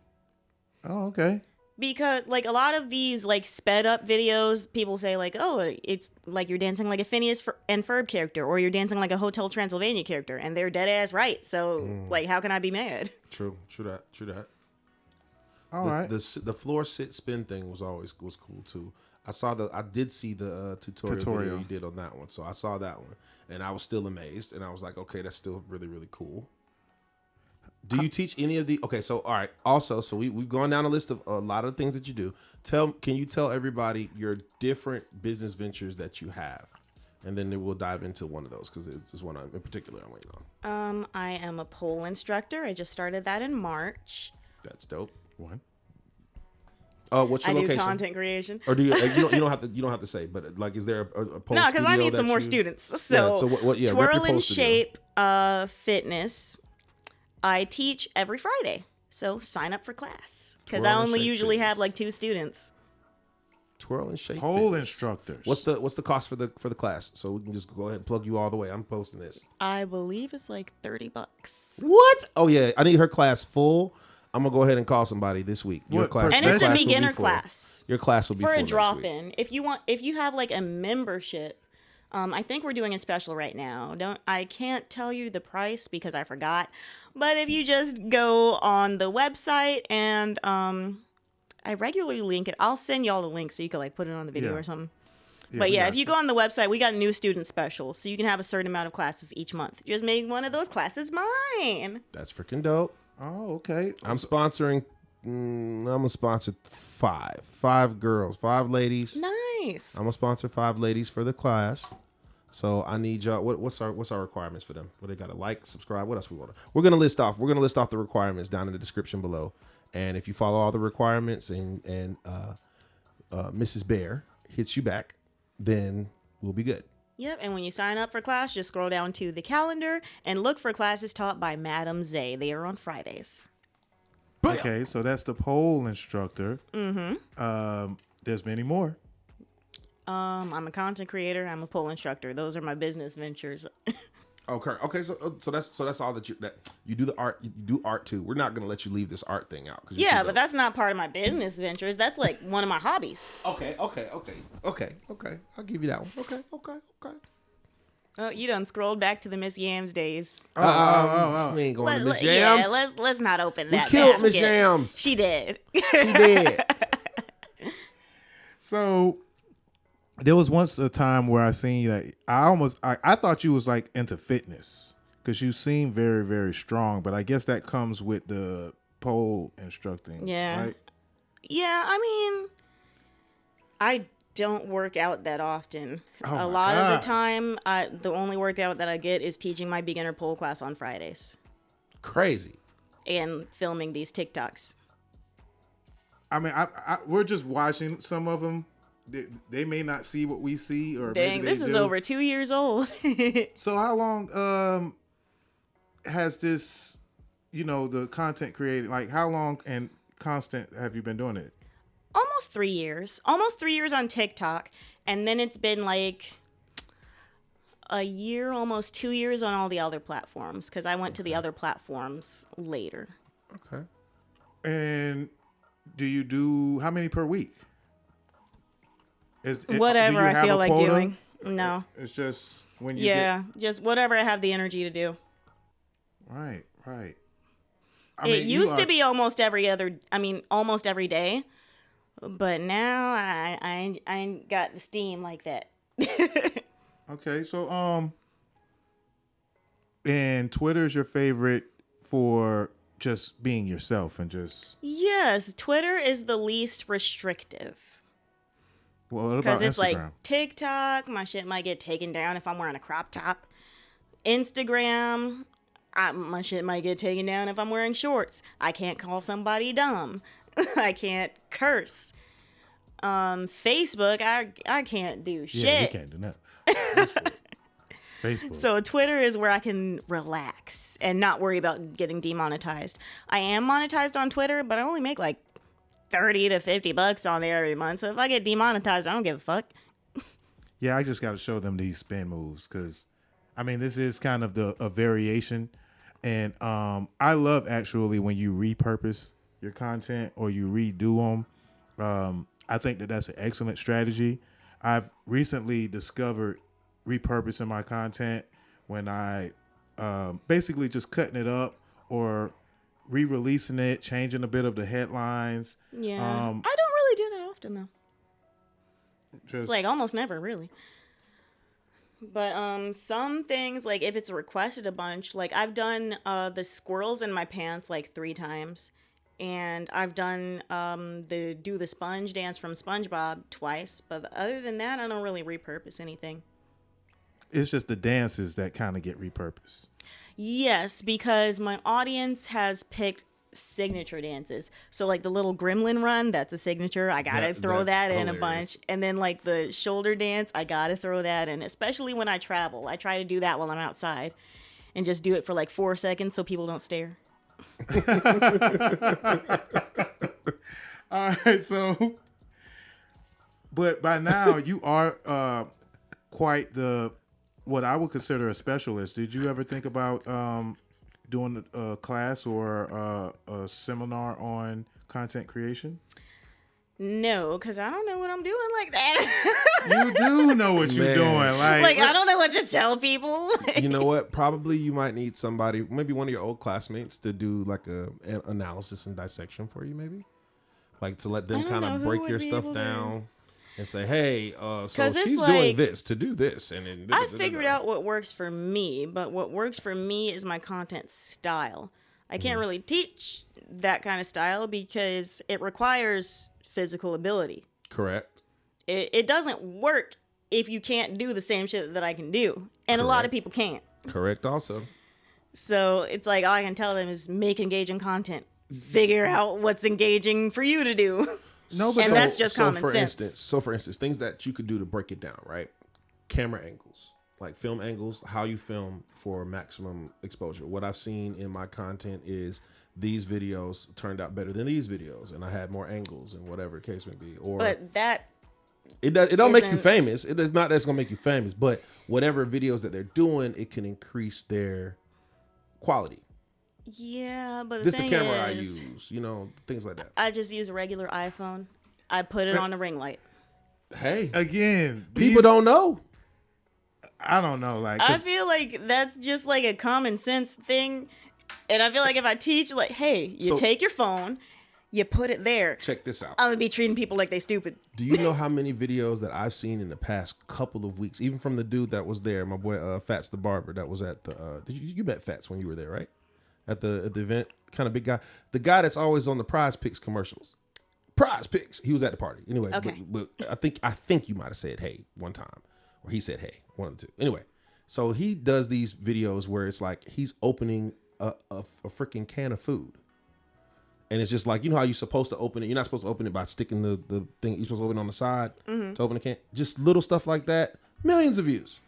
Oh, okay. Because, like, a lot of these, like, sped up videos, people say, like, oh, it's like you're dancing like a Phineas and Ferb character, or you're dancing like a Hotel Transylvania character, and they're dead ass right. So, like, how can I be mad? True that. All the, right. The floor sit spin thing was cool too. I did see the tutorial video you did on that one, so I saw that one, and I was still amazed, and I was like, okay, that's still really really cool. Do you teach any of the? Okay, so all right. Also, so we've gone down a list of a lot of things that you do. Can you tell everybody your different business ventures that you have, and then we'll dive into one of those because it's one in particular I'm waiting on. I am a pole instructor. I just started that in March. That's dope. One. What's your I location? do content creation. Or do you? You don't have to say, but like, is there a post? No, because I studio need some that more you- students. So, so what? Yeah, rep your Twirl and post studio. Shape Fitness. I teach every Friday. So sign up for class. Because I Twirl and only Shape usually have Fitness. like 2 students. Twirl and shape. Pole Fitness. instructors. What's the cost for the class? So we can just go ahead and plug you all the way. I'm posting this. I believe it's like $30. What? Oh yeah, I need her class full. I'm gonna go ahead and call somebody this week. Your What class, And your it's a class will be beginner full. class. Your class will be For full a next drop week. in. If you have like a membership, I think we're doing a special right now. I can't tell you the price because I forgot. But if you just go on the website and I regularly link it. I'll send y'all the link so you can like put it on the video Yeah. or something. But we yeah, got if you go on the website, we got new student specials, so you can have a certain amount of classes each month. Just make one of those classes mine. That's freaking dope. Oh, okay. I'm sponsoring. I'm gonna sponsor 5 girls, 5 ladies. Nice. I'm gonna sponsor 5 ladies for the class. So I need y'all. What's our requirements for them? What they gotta like, subscribe. What else we want? We're gonna list off the requirements down in the description below. And if you follow all the requirements and Mrs. Bear hits you back, then we'll be good. Yep, and when you sign up for class, just scroll down to the calendar and look for classes taught by Madam Zay. They are on Fridays. Okay, so that's the pole instructor. Mm-hmm. There's many more. I'm a content creator. I'm a pole instructor. Those are my business ventures. Okay. So that's all that you do the art. You do art too. We're not gonna let you leave this art thing out. Yeah, but that's not part of my business ventures. That's like one of my hobbies. Okay. I'll give you that one. Okay. Oh, you done scrolled back to the Miss Yams days. We ain't going to Miss Yeah, Yams. let's not open that. We killed basket. Miss Yams. She did. She did. So there was once a time where I seen you that I thought you was like into fitness because you seem very, very strong, but I guess that comes with the pole instructing. Yeah. Right? Yeah, I mean, I don't work out that often. Oh A my lot God. of the time, the only workout that I get is teaching my beginner pole class on Fridays Crazy. and filming these TikToks. I mean, we're just watching some of them. They may not see what we see, or Dang, maybe this they is do. over 2 years old. So how long has this, the content created? Like how long and constant have you been doing it? Almost 3 years. Almost 3 years on TikTok. And then it's been like a year, almost 2 years on all the other platforms because I went to the other platforms later. Okay. And do you do how many per week? Whatever do you I have feel a like quota? doing. No. It's just when you Yeah, just whatever I have the energy to do. Right. It used to be almost every day. But now I ain't got the steam like that. Okay, so and Twitter is your favorite for just being yourself and just Yes, Twitter is the least restrictive. what about Because it's Instagram? like TikTok, my shit might get taken down if I'm wearing a crop top. Instagram, my shit might get taken down if I'm wearing shorts. I can't call somebody dumb. I can't curse. Facebook, I can't do shit. Yeah, you can't do that. Facebook. So Twitter is where I can relax and not worry about getting demonetized. I am monetized on Twitter, but I only make like $30 to $50 on there every month. So if I get demonetized, I don't give a fuck. Yeah, I just got to show them these spin moves because, I mean, this is kind of a variation, and I love actually when you repurpose your content or you redo them. I think that's an excellent strategy. I've recently discovered repurposing my content when I basically just cutting it up or re-releasing it, changing a bit of the headlines. Yeah. I don't really do that often though. Just Like almost never really. But some things, like if it's requested a bunch, like I've done the squirrels in my pants like 3 times. And I've done the sponge dance from SpongeBob twice. But other than that, I don't really repurpose anything. it's just the dances that kind of get repurposed. Yes, because my audience has picked signature dances. So like the little gremlin run, that's a signature. I gotta throw that's that in a hilarious. bunch. And then like the shoulder dance, I gotta throw that in, especially when I travel. I try to do that while I'm outside and just do it for like 4 seconds so people don't stare. All right, so, but by now you are quite what I would consider a specialist. Did you ever think about doing a class or a seminar on content creation? No, because I don't know what I'm doing like that. You do know what you're Man. doing, Like, I don't know what to tell people. You know what? Probably you might need somebody, maybe one of your old classmates, to do like an analysis and dissection for you, maybe. Like to let them I don't kind know of who break would your be stuff able to- down and say, hey, so 'Cause it's she's doing like- this to do this, and then I figured out what works for me, but what works for me is my content style. I can't really teach that kind of style because it requires physical ability. Correct. It doesn't work if you can't do the same shit that I can do. And a lot of Correct. people can't. Correct. Also, So it's like all I can tell them is make engaging content. Figure out what's engaging for you to do. No, but And that's just common for sense. For instance, things that you could do to break it down, right? Camera angles, like film angles, how you film for maximum exposure. What I've seen in my content is these videos turned out better than these videos, and I had more angles and whatever the case may be. Or But that it don't make you isn't- famous. It is not that's gonna make you famous, but whatever videos that they're doing, it can increase their quality. yeah, but the This the thing camera I is, use, you know, things like that. I just use a regular iPhone. I put it on a ring light. Hey, again, people don't know. I don't know. Like, I 'cause feel like that's just like a common sense thing. And I feel like if I teach, like, hey, you So- take your phone, you put it there. Check this out. I'm gonna be treating people like they stupid. Do you know how many videos that I've seen in the past couple of weeks, even from the dude that was there, my boy Fats the barber, that was at the. You met Fats when you were there, right? At the event, kind of big guy, the guy that's always on the Prize Picks commercials. Prize Picks. He was at the party anyway. Okay. But I think you might have said hey one time, or he said hey, one of the two. Anyway, so he does these videos where it's like he's opening a freaking can of food. And it's just like, you know how you're supposed to open it. You're not supposed to open it by sticking the thing. You're supposed to open it on the side to open the can. Just little stuff like that. Millions of views.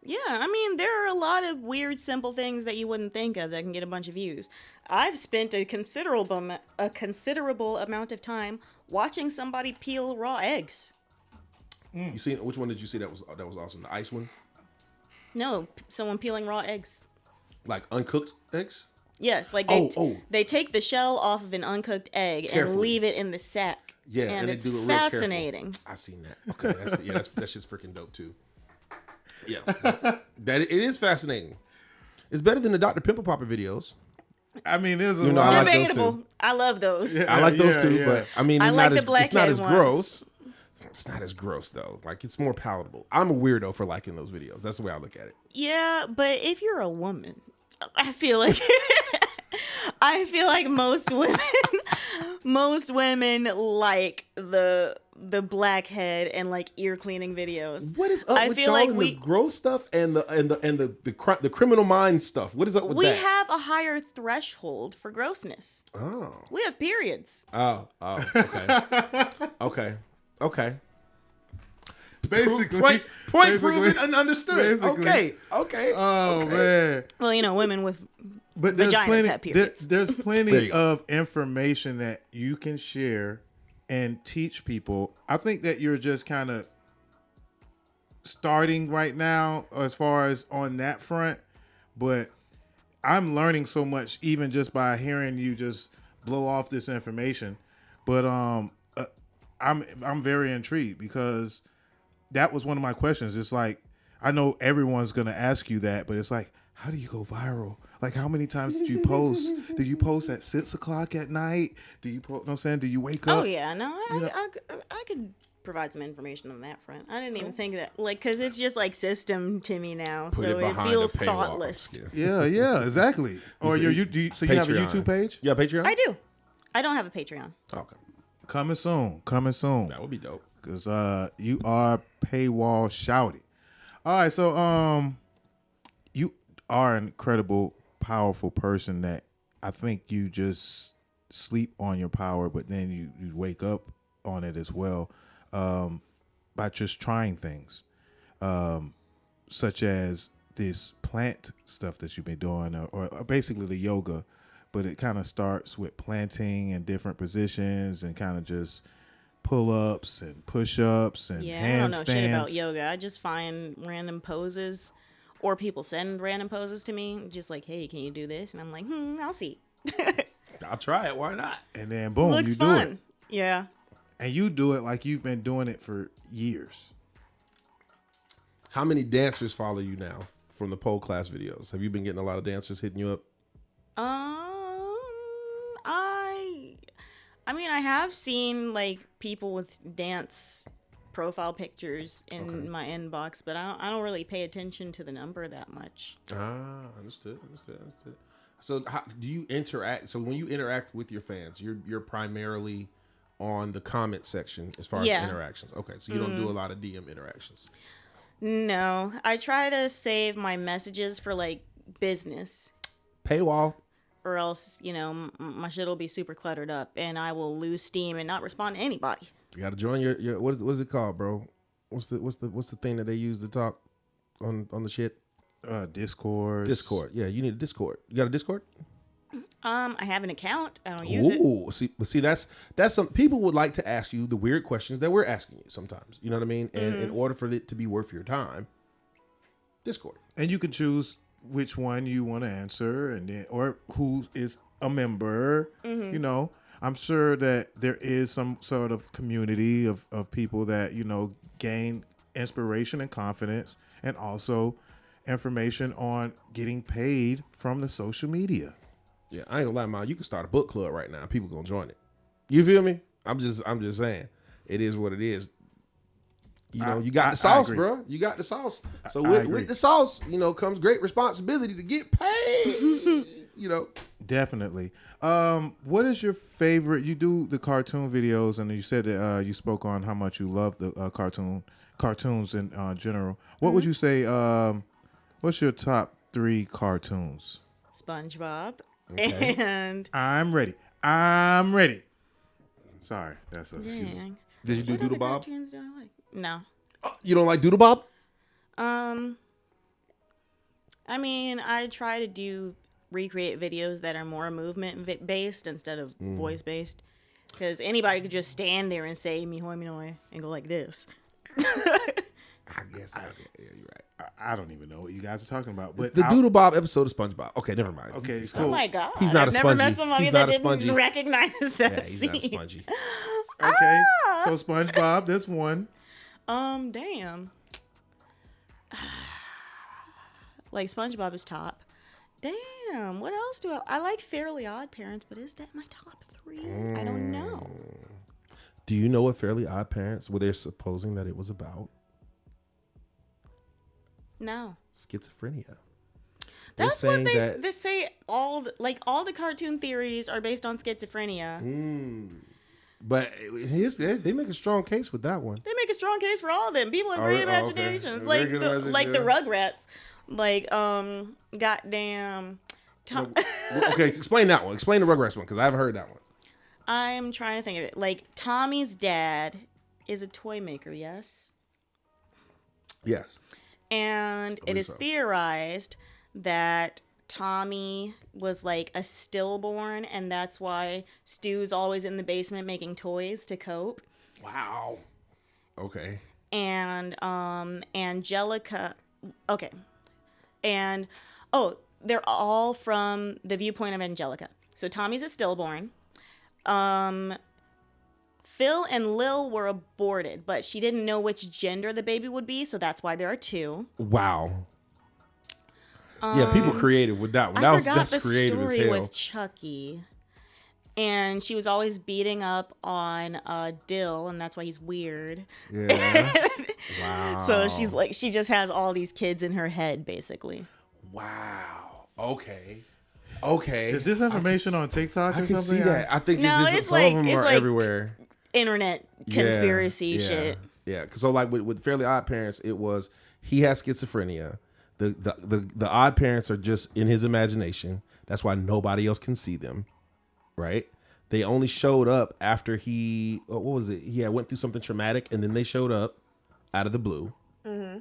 Yeah, I mean, there are a lot of weird, simple things that you wouldn't think of that can get a bunch of views. I've spent a considerable amount of time watching somebody peel raw eggs. You seen which one did you see that was awesome? The ice one, No, someone peeling raw eggs. like uncooked eggs. Yes, like they take the shell off of an uncooked egg Carefully. and leave it in the sack. Yeah, and they it's do it real careful. fascinating. I seen that. Okay, that's just freaking dope too. Yeah, that it is fascinating. It's better than the Dr. Pimple Popper videos. I mean, there's a You know, lot. I like those Debatable. too. I love those. Yeah. I like those too, yeah. but I mean, I it's like not the as, it's not blackhead as ones. gross. It's not as gross though. Like it's more palatable. I'm a weirdo for liking those videos. That's the way I look at it. Yeah, but if you're a woman, I feel like most women like the blackhead and like ear cleaning videos. What is up I with feel y'all like and we- the gross stuff and the criminal mind stuff? What is up with We that? have a higher threshold for grossness. Oh. We have periods. Oh. Okay. Okay. Basically, Point basically- proven and understood. basically. Okay. Oh man. Well, you know, women with But there's Vaginas plenty. have periods. There's There plenty you go. of information that you can share and teach people. I think that you're just kind of starting right now as far as on that front, but I'm learning so much even just by hearing you just blow off this information. But I'm very intrigued because that was one of my questions. It's like, I know everyone's going to ask you that, but it's like, how do you go viral? Like, how many times did you post? Did you post at 6 o'clock at night? Do you post, know what I'm saying? Do you wake up? Oh yeah, no, You know- I could provide some information on that front. I didn't even think that, like, because it's just like system to me now, Put so it behind feels a paywall. thoughtless. Yeah, exactly. Or see- so you have a Patreon. YouTube page? Yeah, Patreon? I do. I don't have a Patreon. Okay. Coming soon. That would be dope. Because you are paywall shouty. All right, so you are an incredible, powerful person that I think you just sleep on your power, but then you wake up on it as well by just trying things, such as this plant stuff that you've been doing, or basically the yoga, but it kind of starts with planting in different positions and kind of just pull-ups and push-ups and Yeah, I don't know shit about handstands. yoga. I just find random poses, or people send random poses to me, just like, hey, can you do this? And I'm like, I'll see. I'll try it. Why not? And then boom, Looks you do fun. it. Yeah. And you do it like you've been doing it for years. How many dancers follow you now from the pole class videos? Have you been getting a lot of dancers hitting you up? I mean, I have seen like people with dance profile pictures in my inbox, but I don't really pay attention to the number that much. Understood. So how do you interact? So when you interact with your fans, you're primarily on the comment section as far as interactions. Okay, so you don't do a lot of DM interactions. No, I try to save my messages for like business, Paywall. or else my shit will be super cluttered up and I will lose steam and not respond to anybody. You got to join your what is it called, bro? What's the thing that they use to talk on the shit? Discord. Yeah, you need a Discord. You got a Discord? I have an account. I don't use it. Ooh, see, that's some people would like to ask you the weird questions that we're asking you sometimes. You know what I mean? And in order for it to be worth your time, Discord. And you can choose which one you want to answer, and then or who is a member. I'm sure that there is some sort of community of people that gain inspiration and confidence, and also information on getting paid from the social media. Yeah, I ain't gonna lie, man. You can start a book club right now. People gonna join it. You feel me? I'm just saying. It is what it is. You got the sauce, bro. You got the sauce. So with the sauce, comes great responsibility to get paid. Definitely. What is your favorite? You do the cartoon videos, and you said that you spoke on how much you love the cartoons in general. What would you say? What's your top 3 cartoons? SpongeBob. Okay. And I'm ready. Sorry, that's a excuse. dang. Did you do What Doodle other Bob? cartoons do I like? No. You don't like Doodle Bob? I mean, I try to recreate videos that are more movement based instead of voice based, because anybody could just stand there and say "mihoy minoi" and go like this. I guess. Yeah, you're right. I don't even know what you guys are talking about. But The Doodle Bob episode of SpongeBob. Okay, never mind. Okay, It's cool. Oh my god! He's not I've a never spongy. met somebody He's that not a didn't spongy. recognize that Yeah, he's scene. not spongy. Okay, so SpongeBob, that's one. Damn. Like SpongeBob is top. Damn. What else do I like? Fairly Odd Parents, but is that my top 3? I don't know. Do you know what Fairly Odd Parents, were they supposing that it was about? No. Schizophrenia. That's what saying they say. All the cartoon theories are based on schizophrenia. But they make a strong case with that one. They make a strong case for all of them. People have great okay. imaginations, Very good imagination, like the yeah. Rugrats, goddamn. Okay, explain that one. Explain the Rugrats one, because I haven't heard that one. I'm trying to think of it. Like Tommy's dad is a toy maker, yes, Yes. and it is so. theorized that Tommy was like a stillborn, and that's why Stu's always in the basement making toys to cope. Wow. Okay. And Angelica, okay, and they're all from the viewpoint of Angelica. So Tommy's a stillborn. Phil and Lil were aborted, but she didn't know which gender the baby would be, so that's why there are 2. Wow. Yeah, people creative with that one. I forgot That's the creative as story hell. with Chucky. And she was always beating up on Dill, and that's why he's weird. Yeah. Wow. So she just has all these kids in her head, basically. Wow. Okay. Okay. Is this information on TikTok or I can something? see that. I think No, it's it's some like- of them it's are like- everywhere. Internet Yeah, conspiracy shit. Yeah. Because so like with Fairly Odd Parents, it was he has schizophrenia. The odd parents are just in his imagination. That's why nobody else can see them. Right? They only showed up after he what was it? He had went through something traumatic, and then they showed up out of the blue. Mm-hmm.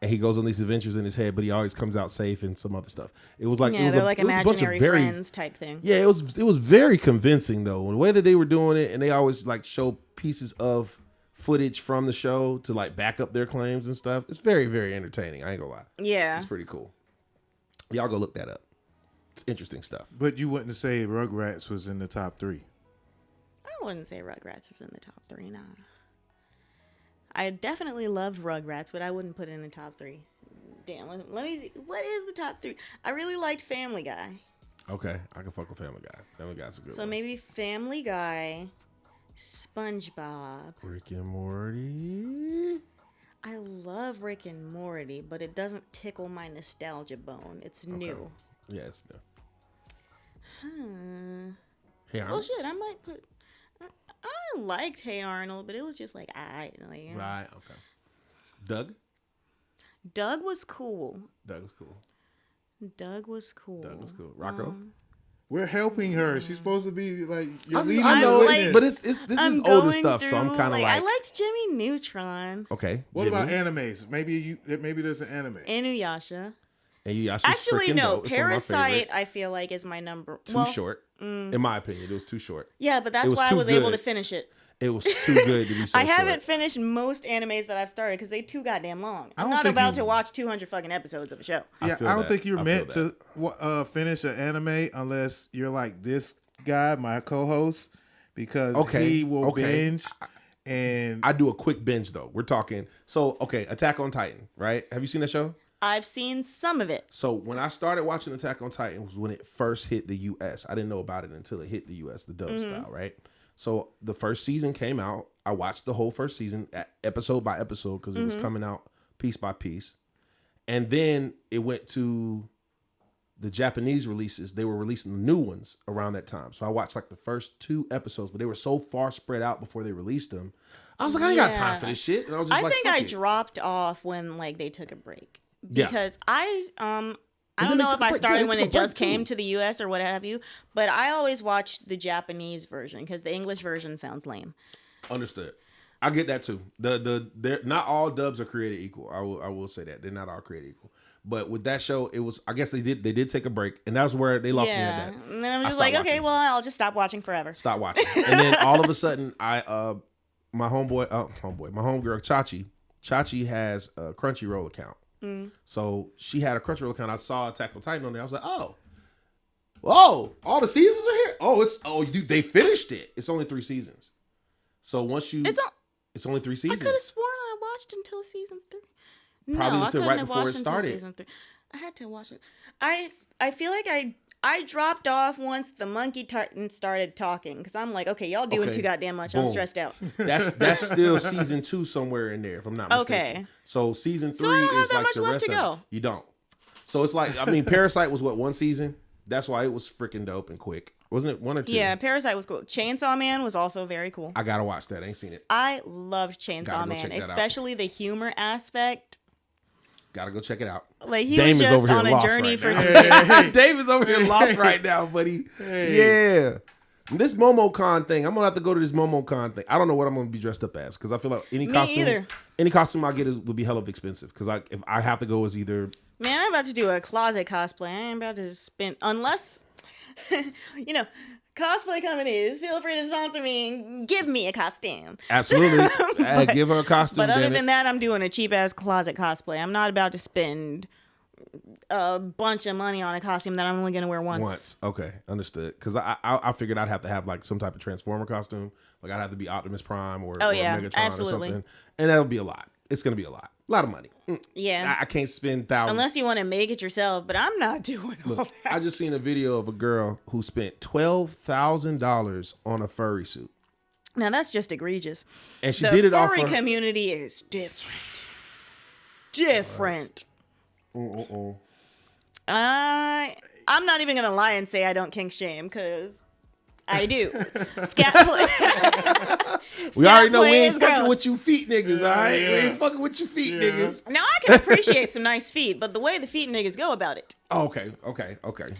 And he goes on these adventures in his head, but he always comes out safe and some other stuff. It was like Yeah, it was they're a, like it was a bunch of imaginary very friends type thing. yeah. It was very convincing though. The way that they were doing it, and they always like show pieces of footage from the show to like back up their claims and stuff. It's very, very entertaining. I ain't gonna lie. Yeah. It's pretty cool. Y'all go look that up. It's interesting stuff. But you wouldn't say Rugrats was in the top 3. I wouldn't say Rugrats is in the top 3, nah. I definitely loved Rugrats, but I wouldn't put it in the top 3. Damn, let me see. What is the top 3? I really liked Family Guy. Okay, I can fuck with Family Guy. Family Guy's a good So one. maybe Family Guy, SpongeBob. Rick and Morty. I love Rick and Morty, but it doesn't tickle my nostalgia bone. It's new. Yeah, it's Hmm. Hey, Well, shit, I might put. I liked Hey Arnold, but it was just like I like. Right. Okay. Doug. Doug was cool. Doug was cool. Doug was cool. Doug was cool. Rocco. We're helping her. She's supposed to be like you're I leading know, the like- witness. but this is older going stuff, so I'm through, kind of like, I liked Jimmy Neutron. okay. What Jimmy. about animes? Maybe there's an anime. Inuyasha. And you Actually, no. dope. It's one of my Parasite, favorite. I feel like, is my number. Too short, in my opinion. It was too short. Yeah, but that's was why I too was able to good. finish it. It was too good to be so I haven't short. finished most animes that I've started because they too goddamn long. I I'm don't not think about you- to watch 200 fucking episodes of a show. Yeah, feel I don't that. think you're I meant feel to finish an anime unless you're like this guy, my co-host, because he will binge. And I do a quick binge though. We're talking. So okay, Attack on Titan, right? Have you seen that show? I've seen some of it. So when I started watching Attack on Titan was when it first hit the U.S. I didn't know about it until it hit the U.S. the dub style, right? So the first season came out. I watched the whole first season episode by episode because it was coming out piece by piece, and then it went to the Japanese releases. They were releasing the new ones around that time. So I watched like the first 2 episodes, but they were so far spread out before they released them. I was like, I ain't got time for this shit. And I was just I like, think fuck I it. dropped off when like they took a break Yeah. because I then don't they know took if a I break. started Yeah, when they it took a break, just came too. to the U.S. or what have you, but I always watched the Japanese version because the English version sounds lame. Understood. I get that too. They're not all dubs are created equal. I will say that they're not all created equal. But with that show, it was. I guess they did take a break, and that was where they lost me at that. And then I'm I just stopped like, okay, watching. well, I'll just stop watching forever. Stop watching, and then all of a sudden, my homegirl Chachi has a Crunchyroll account. So she had a Crunchyroll account. I saw Attack on Titan on there. I was like, oh, all the seasons are here. Dude, they finished it. It's only 3 seasons. So once you, it's only 3 I seasons. could have sworn I watched until season 3. Probably no, until I right couldn't have before watched it until started. season 3. I had to watch it. I feel like I dropped off once the monkey tartan started talking because I'm like, okay, y'all doing Okay. too goddamn much. I'm Boom. stressed out. That's still season 2 somewhere in there, if I'm not mistaken. Okay. So season 3 So I don't have is that like much the left rest to of go. it. You don't. So it's like, I mean, Parasite was what, 1 season? That's why it was freaking dope and quick. Wasn't it 1 or 2? Yeah, Parasite was cool. Chainsaw Man was also very cool. I gotta watch that. I ain't seen it. I loved Gotta Chainsaw go Man, check that out. especially the humor aspect. Gotta go check it out. Like he Dame was is over just here on a lost journey right for now. some Dave is over here lost right now, buddy. Yeah. This MomoCon thing, I'm gonna have to go to this MomoCon thing. I don't know what I'm gonna be dressed up as because I feel like any costume I get would be hell of expensive. Because if I have to go as either, Man, I'm about to do a closet cosplay. I ain't about to spend unless cosplay companies feel free to sponsor me and give me a costume. absolutely, give her a costume. But other damn than it. that, I'm doing a cheap ass closet cosplay. I'm not about to spend a bunch of money on a costume that I'm only gonna wear once. Okay, understood. Because I figured I'd have to have like some type of Transformer costume. Like I'd have to be Optimus Prime or Megatron absolutely. or something. And that would be a lot. It's gonna be a lot. A lot of money. Yeah. I can't spend thousands. Unless you want to make it yourself, but I'm not doing all that. I just seen a video of a girl who spent $12,000 on a furry suit, Now that's just egregious. and she The did it off furry her. community is different. Different. I'm not even gonna lie and say I don't kink shame because I do. Scat play. We already know we play ain't is fucking gross. with you feet niggas, all right? We ain't fucking with your feet niggas. Now I can appreciate some nice feet, but the way the feet niggas go about it. Oh, okay.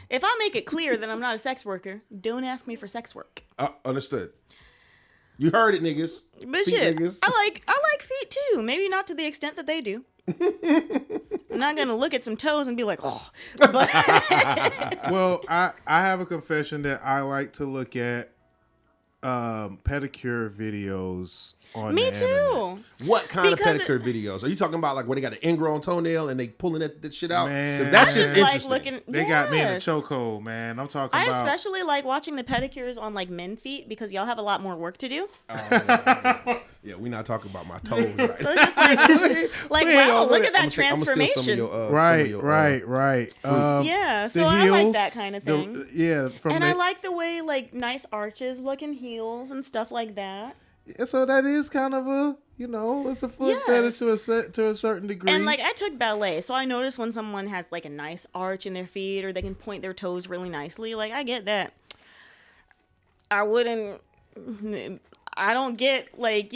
If I make it clear that I'm not a sex worker, don't ask me for sex work. Understood. You heard it, niggas. But Feet shit, niggas. I like feet too. Maybe not to the extent that they do. I'm not gonna look at some toes and be like, oh. But Well, I have a confession that I like to look at pedicure videos on me the internet. too. What kind Because of pedicure videos? Are you talking about like when they got an ingrown toenail and they pulling that shit out? 'Cause Man. that's I just just like interesting. looking. They got me in a Yes. chokehold, man. I'm talking I about. especially like watching the pedicures on like men feet because y'all have a lot more work to do. Yeah, we're not talking about my toes, right? So it's just like We ain't wow, gonna look do at that. that I'ma steal some of transformation. your, some of Right. your, Yeah, the so I like heels, that kind of thing. yeah, from And the, I like the way like nice arches look in heels and stuff like that. Yeah, so that is kind of a, it's a foot Yes. fetish to a certain degree. And like I took ballet, so I noticed when someone has like a nice arch in their feet or they can point their toes really nicely. Like I get that. I don't get like,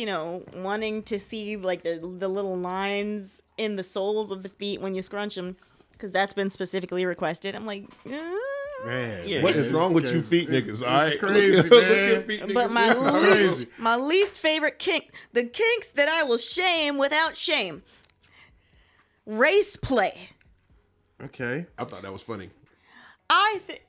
wanting to see like the little lines in the soles of the feet when you scrunch them, because that's been specifically requested. I'm like, Man, yeah. What is wrong with you feet niggas? All right, crazy, Look at man. your feet niggas. But crazy. my least favorite kink, the kinks that I will shame without shame, race play. Okay. I thought that was funny. I think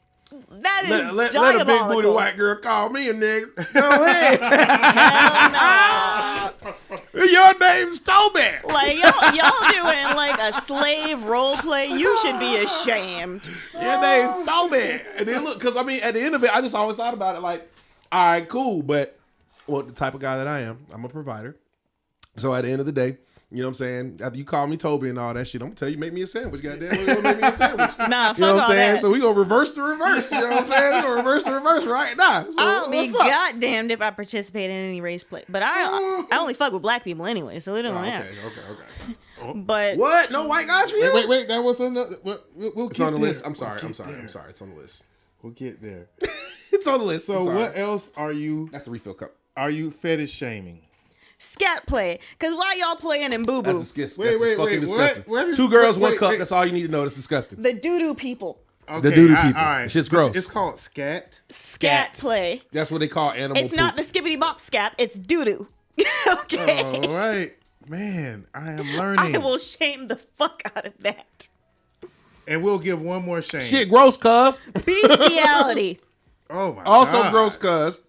that is Let a diabolical. big booty white girl call me a nigga. Go ahead. Hell no. Your name's Toby. Like y'all doing like a slave role play. You should be ashamed. Your name's Toby. And then look, because I mean, at the end of it, I just always thought about it like, all right, cool. But, the type of guy that I am, I'm a provider. So at the end of the day, you know what I'm saying? After you call me Toby and all that shit, I'm going to tell you, make me a sandwich. Goddamn, we're going to make me a sandwich. Nah, fuck You know what all I'm saying? that. So we going to reverse the reverse. You know what I'm saying? We're going to reverse the reverse right now. So I'll be what's up? goddamned if I participate in any race play. But I only fuck with black people anyway, so it don't matter. Okay. But What? No white guys for you? Wait. That was on the. We'll It's get on the there. list. I'm sorry. We'll get there. It's on the list. We'll get there. It's on the list. So I'm sorry. what else are you That's the refill cup. fetish shaming? scat play, cause why y'all playing in boo That's boo? disgusting. Wait, That's wait, fucking wait, disgusting. what is- Two girls, wait, one cup. wait. That's all you need to know. That's disgusting. The doo doo people. Okay, doo-doo all people. right. Shit's gross. It's called scat. Scat play. That's what they call animal It's not the skibbity bop scat. It's doo doo. Okay. All right, man. I am I learning, will shame the fuck out of that. and we'll give one more shame. Shit, gross, cuz. Bestiality. Oh my Also God. gross, cuz.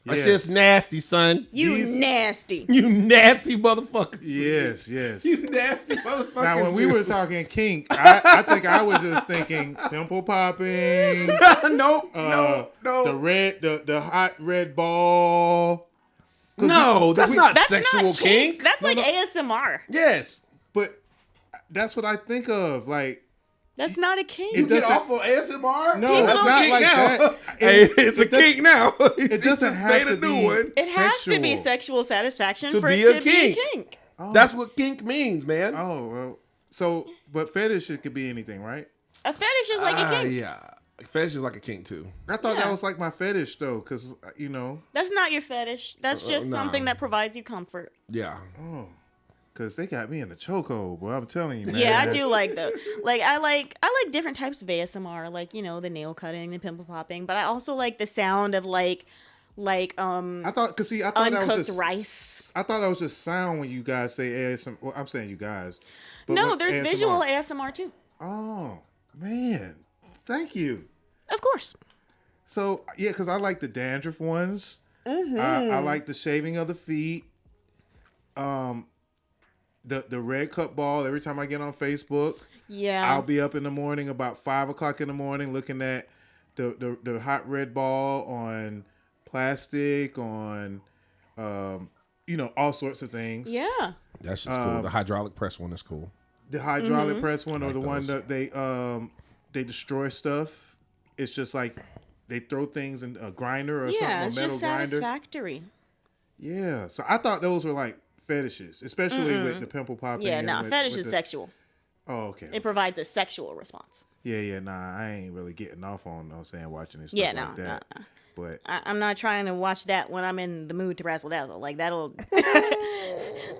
That's Yes. just nasty, son. You These- nasty. You nasty motherfuckers. Yes, yes. You nasty motherfuckers. Now, when we were talking kink, I think I was just thinking pimple popping. nope, The no. the hot red ball. No, that's not That's sexual not kinks. kink. That's like ASMR. Yes. But that's what I think of. Like, That's not a kink. It Get doesn't- off of ASMR? No, That's it's a not kink like now. that. Hey, it's a it does- kink now. it doesn't have made to a new be. one. It has to be sexual. sexual satisfaction To for be it a to be kink. a kink. Oh. That's what kink means, man. Oh, well. So, but fetish, it could be anything, right? A fetish is like a kink. Yeah. Fetish is like a kink, too. I thought Yeah. that was like my fetish, though, because, That's not your fetish. That's just nah. something that provides you comfort. Yeah. because they got me in the chokehold, boy. I'm telling you, man. Yeah, I do like the I like different types of ASMR, like, you know, the nail cutting, the pimple popping, but I also like the sound of like I thought, cause see, I thought that was uncooked just rice. I thought that was just sound when you guys say ASMR. Well, I'm saying you guys. But No, when there's ASMR visual ASMR too. Oh man, thank you. Of course. So yeah, because I like the dandruff ones. Mm-hmm. I like the shaving of the feet. The red cup ball. Every time I get on Facebook, Yeah. I'll be up in the morning about 5:00 in the morning looking at the hot red ball on plastic, on all sorts of things. Yeah. That's just cool. The hydraulic press one is cool. The hydraulic Mm-hmm. press one, or Like the one those. that they destroy stuff. It's just like they throw things in a grinder or Yeah, something, it's a metal just grinder. satisfactory. Yeah, so I thought those were like fetishes, especially with the pimple popping. Yeah, and nah, with- fetish with is the- sexual. Oh, okay. It provides a sexual response. Yeah, nah, I ain't really getting off on watching this stuff Yeah, like no, that. no. But I'm not trying to watch that when I'm in the mood to razzle dazzle. Like that'll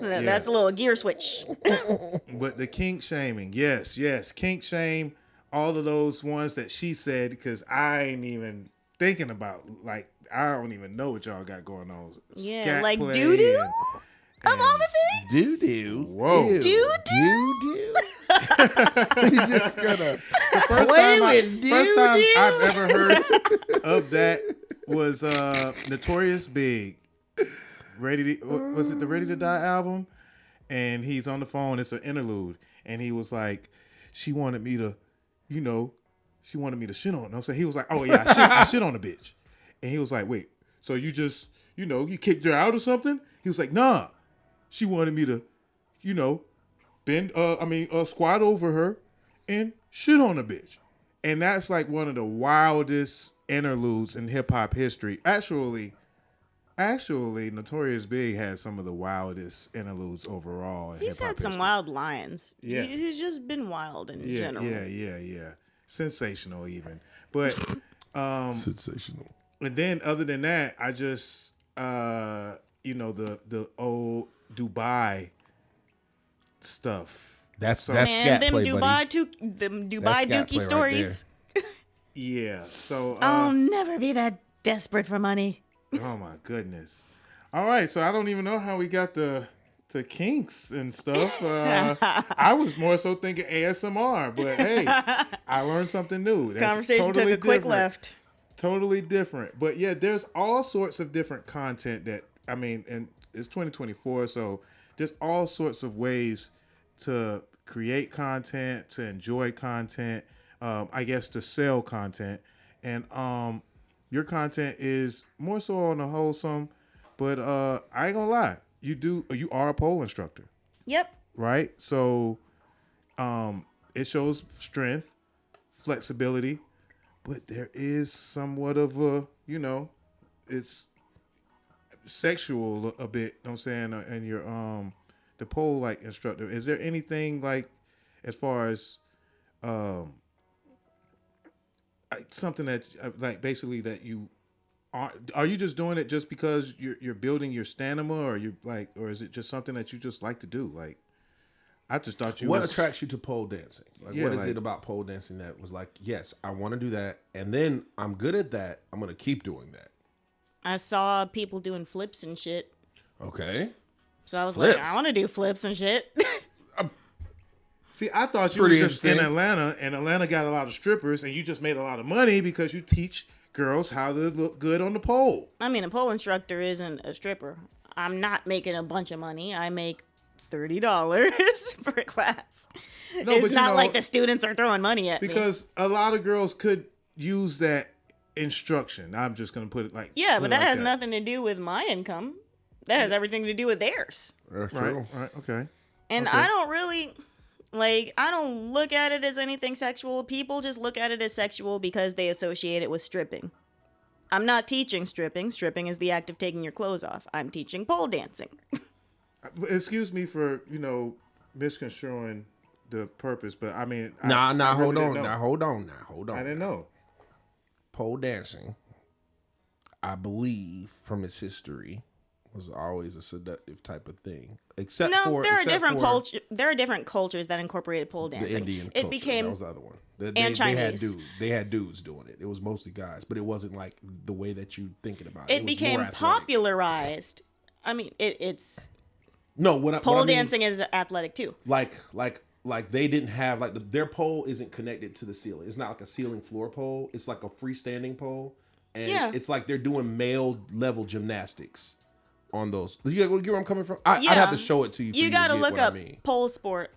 that's a little gear switch. the kink shaming, yes, kink shame, all of those ones that she said, because I ain't even thinking about, like, I don't even know what y'all got going on. Yeah, Scat like play doo-doo? and- Of all the things. Doo-doo. Whoa. Ew. Doo-doo? Doo-doo. You just gonna... First Play time, with first time doo-doo. I've ever heard of that was Notorious Big. Was it the Ready to Die album? And he's on the phone. It's an interlude, and he was like, "She wanted me to, she wanted me to shit on her." So he was like, "Oh yeah, I shit on a bitch," and he was like, "Wait, so you just, you kicked her out or something?" He was like, "Nah, she wanted me to, squat over her and shit on a bitch." And that's like one of the wildest interludes in hip hop history. Actually, Actually, Notorious Big has some of the wildest interludes overall. In He's hip-hop had some history. wild lines. Yeah. He's just been wild in Yeah, general. yeah. Sensational even. But Sensational. and then other than that, I just the old Dubai stuff. That's Man, scat them play, Dubai buddy. them That's Dubai scat Dookie play right stories. Yeah. So I'll never be that desperate for money. oh my goodness. All right, so I don't even know how we got to kinks and stuff. I was more so thinking ASMR, but hey, I learned something new. That's Conversation totally took a quick different. left. Totally different. But yeah, there's all sorts of different content that, I mean, and it's 2024, so there's all sorts of ways to create content, to enjoy content, I guess to sell content. And your content is more so on the wholesome, but I ain't gonna lie, you are a pole instructor, Yep. right? So it shows strength, flexibility, but there is somewhat of a, it's sexual a bit, you know what I'm saying, and your the pole like instructor. Is there anything like as far as something that like basically that you are you just doing it just because you're building your stamina, or is it just something that you just like to do? Like, I just thought you What was, attracts you to pole dancing? Like, Yeah, what is like- it about pole dancing that was like, yes, I want to do that, and then I'm good at that. I'm gonna keep doing that. I saw people doing flips and shit. Okay. So I was Flips? like, I want to do flips and shit. See, I thought you were Pretty just in interesting. Atlanta, and Atlanta got a lot of strippers, and you just made a lot of money because you teach girls how to look good on the pole. I mean, a pole instructor isn't a stripper. I'm not making a bunch of money. I make $30 per class. No, It's but you not know, like the students are throwing money at me. Because a lot of girls could use that instruction. I'm just gonna put it like Yeah, put but it that like has nothing to do with my income. That has everything to do with theirs. That's Right, true. right, okay. And Okay. I don't really I don't look at it as anything sexual. People just look at it as sexual because they associate it with stripping. I'm not teaching stripping. Stripping is the act of taking your clothes off. I'm teaching pole dancing. Excuse me for misconstruing the purpose, but I mean, I Hold really on. didn't know. Now hold on. I didn't know. Pole dancing, I believe, from its history, was always a seductive type of thing. Except No, for there are except different for culture. There are different cultures that incorporated pole the dancing. Indian It culture. became That was the other one. They had Chinese. dudes. They had dudes doing it. It was mostly guys, but it wasn't like the way that you thinking about it. it was became more athletic. popularized. I mean, it's No, what pole I mean, dancing is athletic too. like they didn't have like their pole isn't connected to the ceiling. It's not like a ceiling floor pole. It's like a freestanding pole, and Yeah. it's like they're doing male level gymnastics on those. You get where I'm coming from? I'd Yeah. have to show it to you. For You gotta to get look what up I mean. pole sport.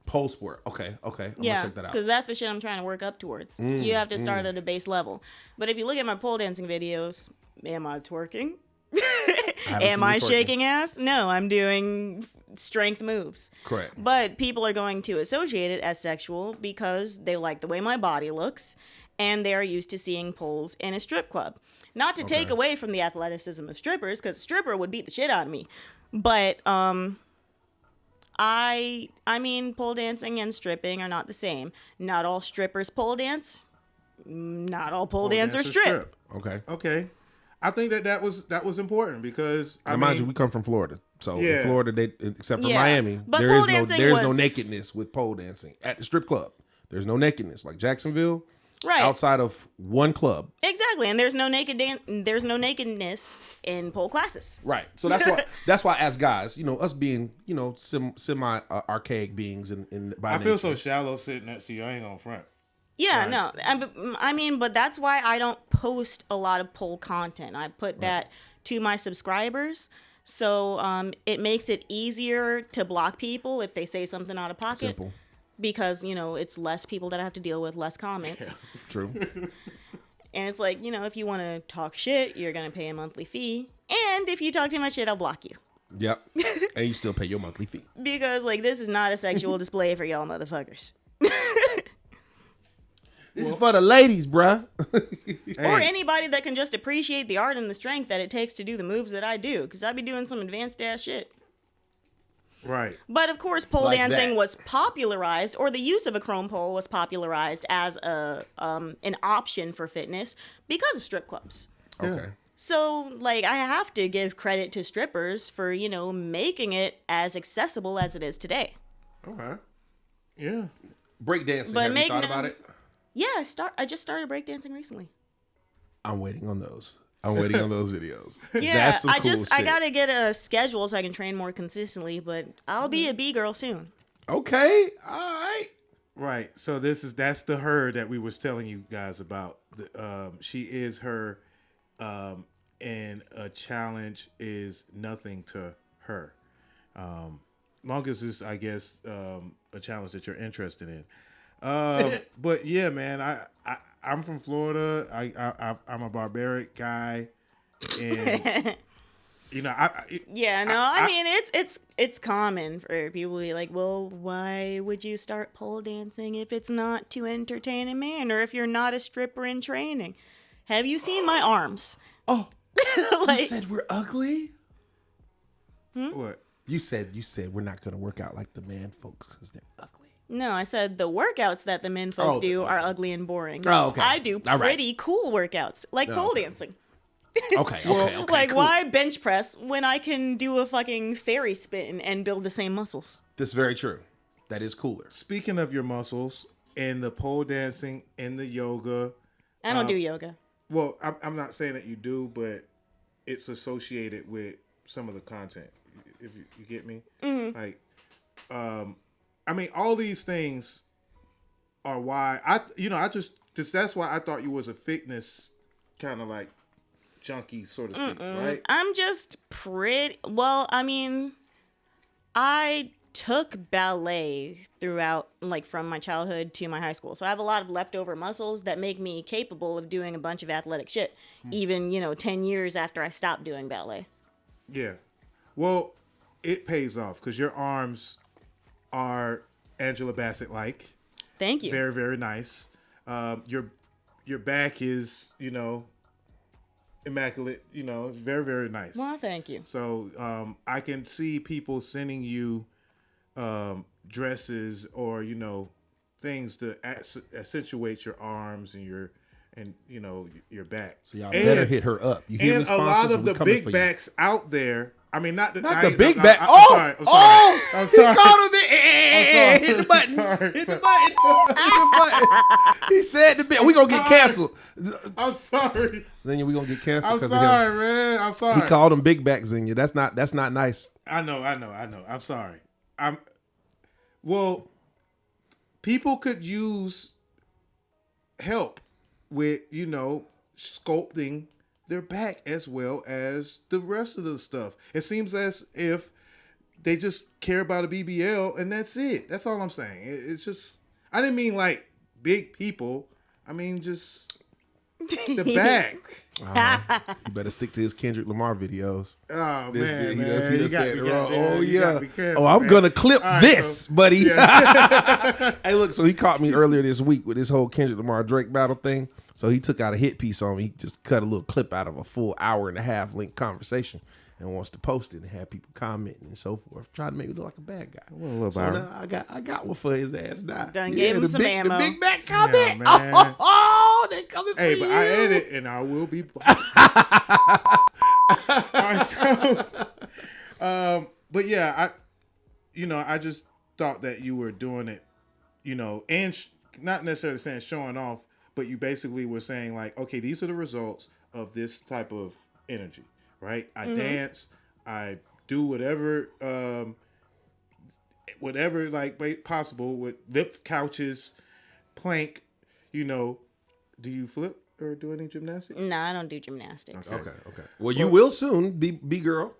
Pole sport. Okay. I'm Yeah, gonna check that out. because that's the shit I'm trying to work up towards. You have to start at a base level. But if you look at my pole dancing videos, am I twerking? haven't Am seen I you twerking. shaking ass? No, I'm doing strength moves. Correct. But people are going to associate it as sexual because they like the way my body looks and they are used to seeing poles in a strip club. Not to take Okay. away from the athleticism of strippers, because a stripper would beat the shit out of me. But I mean, pole dancing and stripping are not the same. Not all strippers pole dance. Not all pole dancers strip. Okay. Okay, I think that was important because I Now, mean, mind you, we come from Florida, so Yeah. in Florida, they except for Yeah. Miami, But there pole is no dancing there's no was- nakedness with pole dancing at the strip club. There's no nakedness like Jacksonville. Right. Outside of one club. Exactly. And there's no there's no nakedness in pole classes. Right. So that's why as guys, us being, semi archaic beings in by I feel so nature. shallow sitting next to you. I ain't gonna front. Yeah, Right. no. I mean, but that's why I don't post a lot of pole content. I put that to my subscribers. So it makes it easier to block people if they say something out of pocket. Simple. Because, it's less people that I have to deal with, less comments. True. And it's like, if you want to talk shit, you're going to pay a monthly fee. And if you talk too much shit, I'll block you. Yep. And you still pay your monthly fee. Because, this is not a sexual display for y'all motherfuckers. This is for the ladies, bruh. Or anybody that can just appreciate the art and the strength that it takes to do the moves that I do, because I be doing some advanced ass shit. Right. But of course, pole Like dancing that. was popularized, or the use of a chrome pole was popularized as an option for fitness because of strip clubs. Okay. So, like, I have to give credit to strippers for, making it as accessible as it is today. Okay. Yeah. Breakdancing. But Have you making thought them- about it? Yeah, I just started breakdancing recently. I'm waiting on those. I'm waiting on those videos. Yeah, That's some I cool I shit. gotta get a schedule so I can train more consistently, but I'll be a B-girl soon. Okay. All right. Right. So that's the her that we was telling you guys about. She is her, and a challenge is nothing to her. Long as it's, I guess, a challenge that you're interested in. But yeah, man, I'm from Florida. I'm a barbaric guy, and Yeah, no, I mean it's common for people to be like, well, why would you start pole dancing if it's not to entertain a man, or if you're not a stripper in training? Have you seen my arms? Oh, Like, you said we're ugly? what? You said we're not going to work out like the man folks because they're ugly. no, I said the workouts that the men folk do are ugly and boring. Oh, okay. I do All right. pretty cool workouts, like pole dancing. Okay, Like, cool. why bench press when I can do a fucking fairy spin and build the same muscles? That's very true. That is cooler. Speaking of your muscles and the pole dancing and the yoga, I don't do yoga. well, I'm not saying that you do, but it's associated with some of the content. If you get me, like, I mean, all these things are why I just that's why I thought you was a fitness kind of like junkie, so to speak, right? I'm just pretty well. I mean, I took ballet throughout, like, from my childhood to my high school, so I have a lot of leftover muscles that make me capable of doing a bunch of athletic shit, even 10 years after I stopped doing ballet. Yeah. Well, it pays off because your arms are Angela Bassett like. Thank you. Very, very nice. Your back is, immaculate, very, very nice. Well, thank you. So I can see people sending you dresses or, things to accentuate your arms and your back. So y'all better hit her up. You hear me, And a lot sponsors? of We the coming big for you. backs out there. I mean, not the I- big I- back. I'm Oh, sorry. I'm sorry. oh, I'm he sorry. called him the. sorry. Hit the button. Sorry. Hit the button. Hit the button. He said the bit. We gonna get canceled. I'm sorry. Xenia, we gonna get canceled I'm because of sorry, him. man. I'm sorry. He called him big back, Xenia. That's not nice. I know. I'm sorry. Well, people could use help with, sculpting their back as well as the rest of the stuff. It seems as if they just care about a BBL and that's it. That's all I'm saying. It's just, I didn't mean like big people. I mean just the back. You better stick to his Kendrick Lamar videos. Oh man, He man. does You say it got- wrong. yeah, Oh you gotta yeah. be careful, I'm man. gonna clip All right, this, so- buddy. Yeah. Hey, look. So he caught me earlier this week with this whole Kendrick Lamar Drake battle thing. So he took out a hit piece on me. He just cut a little clip out of a full hour and a half length conversation and wants to post it and have people commenting and so forth. Try to make me look like a bad guy. Well, a little So Byron. now I got one for his ass now. Done gave him the some ammo. The big back comment. man. Oh, they coming for Hey, you. but I edit and I will be black. All right, so, but yeah, I just thought that you were doing it, and not necessarily saying showing off, but you basically were saying like, okay, these are the results of this type of energy, right? I dance, I do whatever like possible with lift couches, plank, do you flip or do any gymnastics? Nah, I don't do gymnastics. Okay. Well, you will soon be girl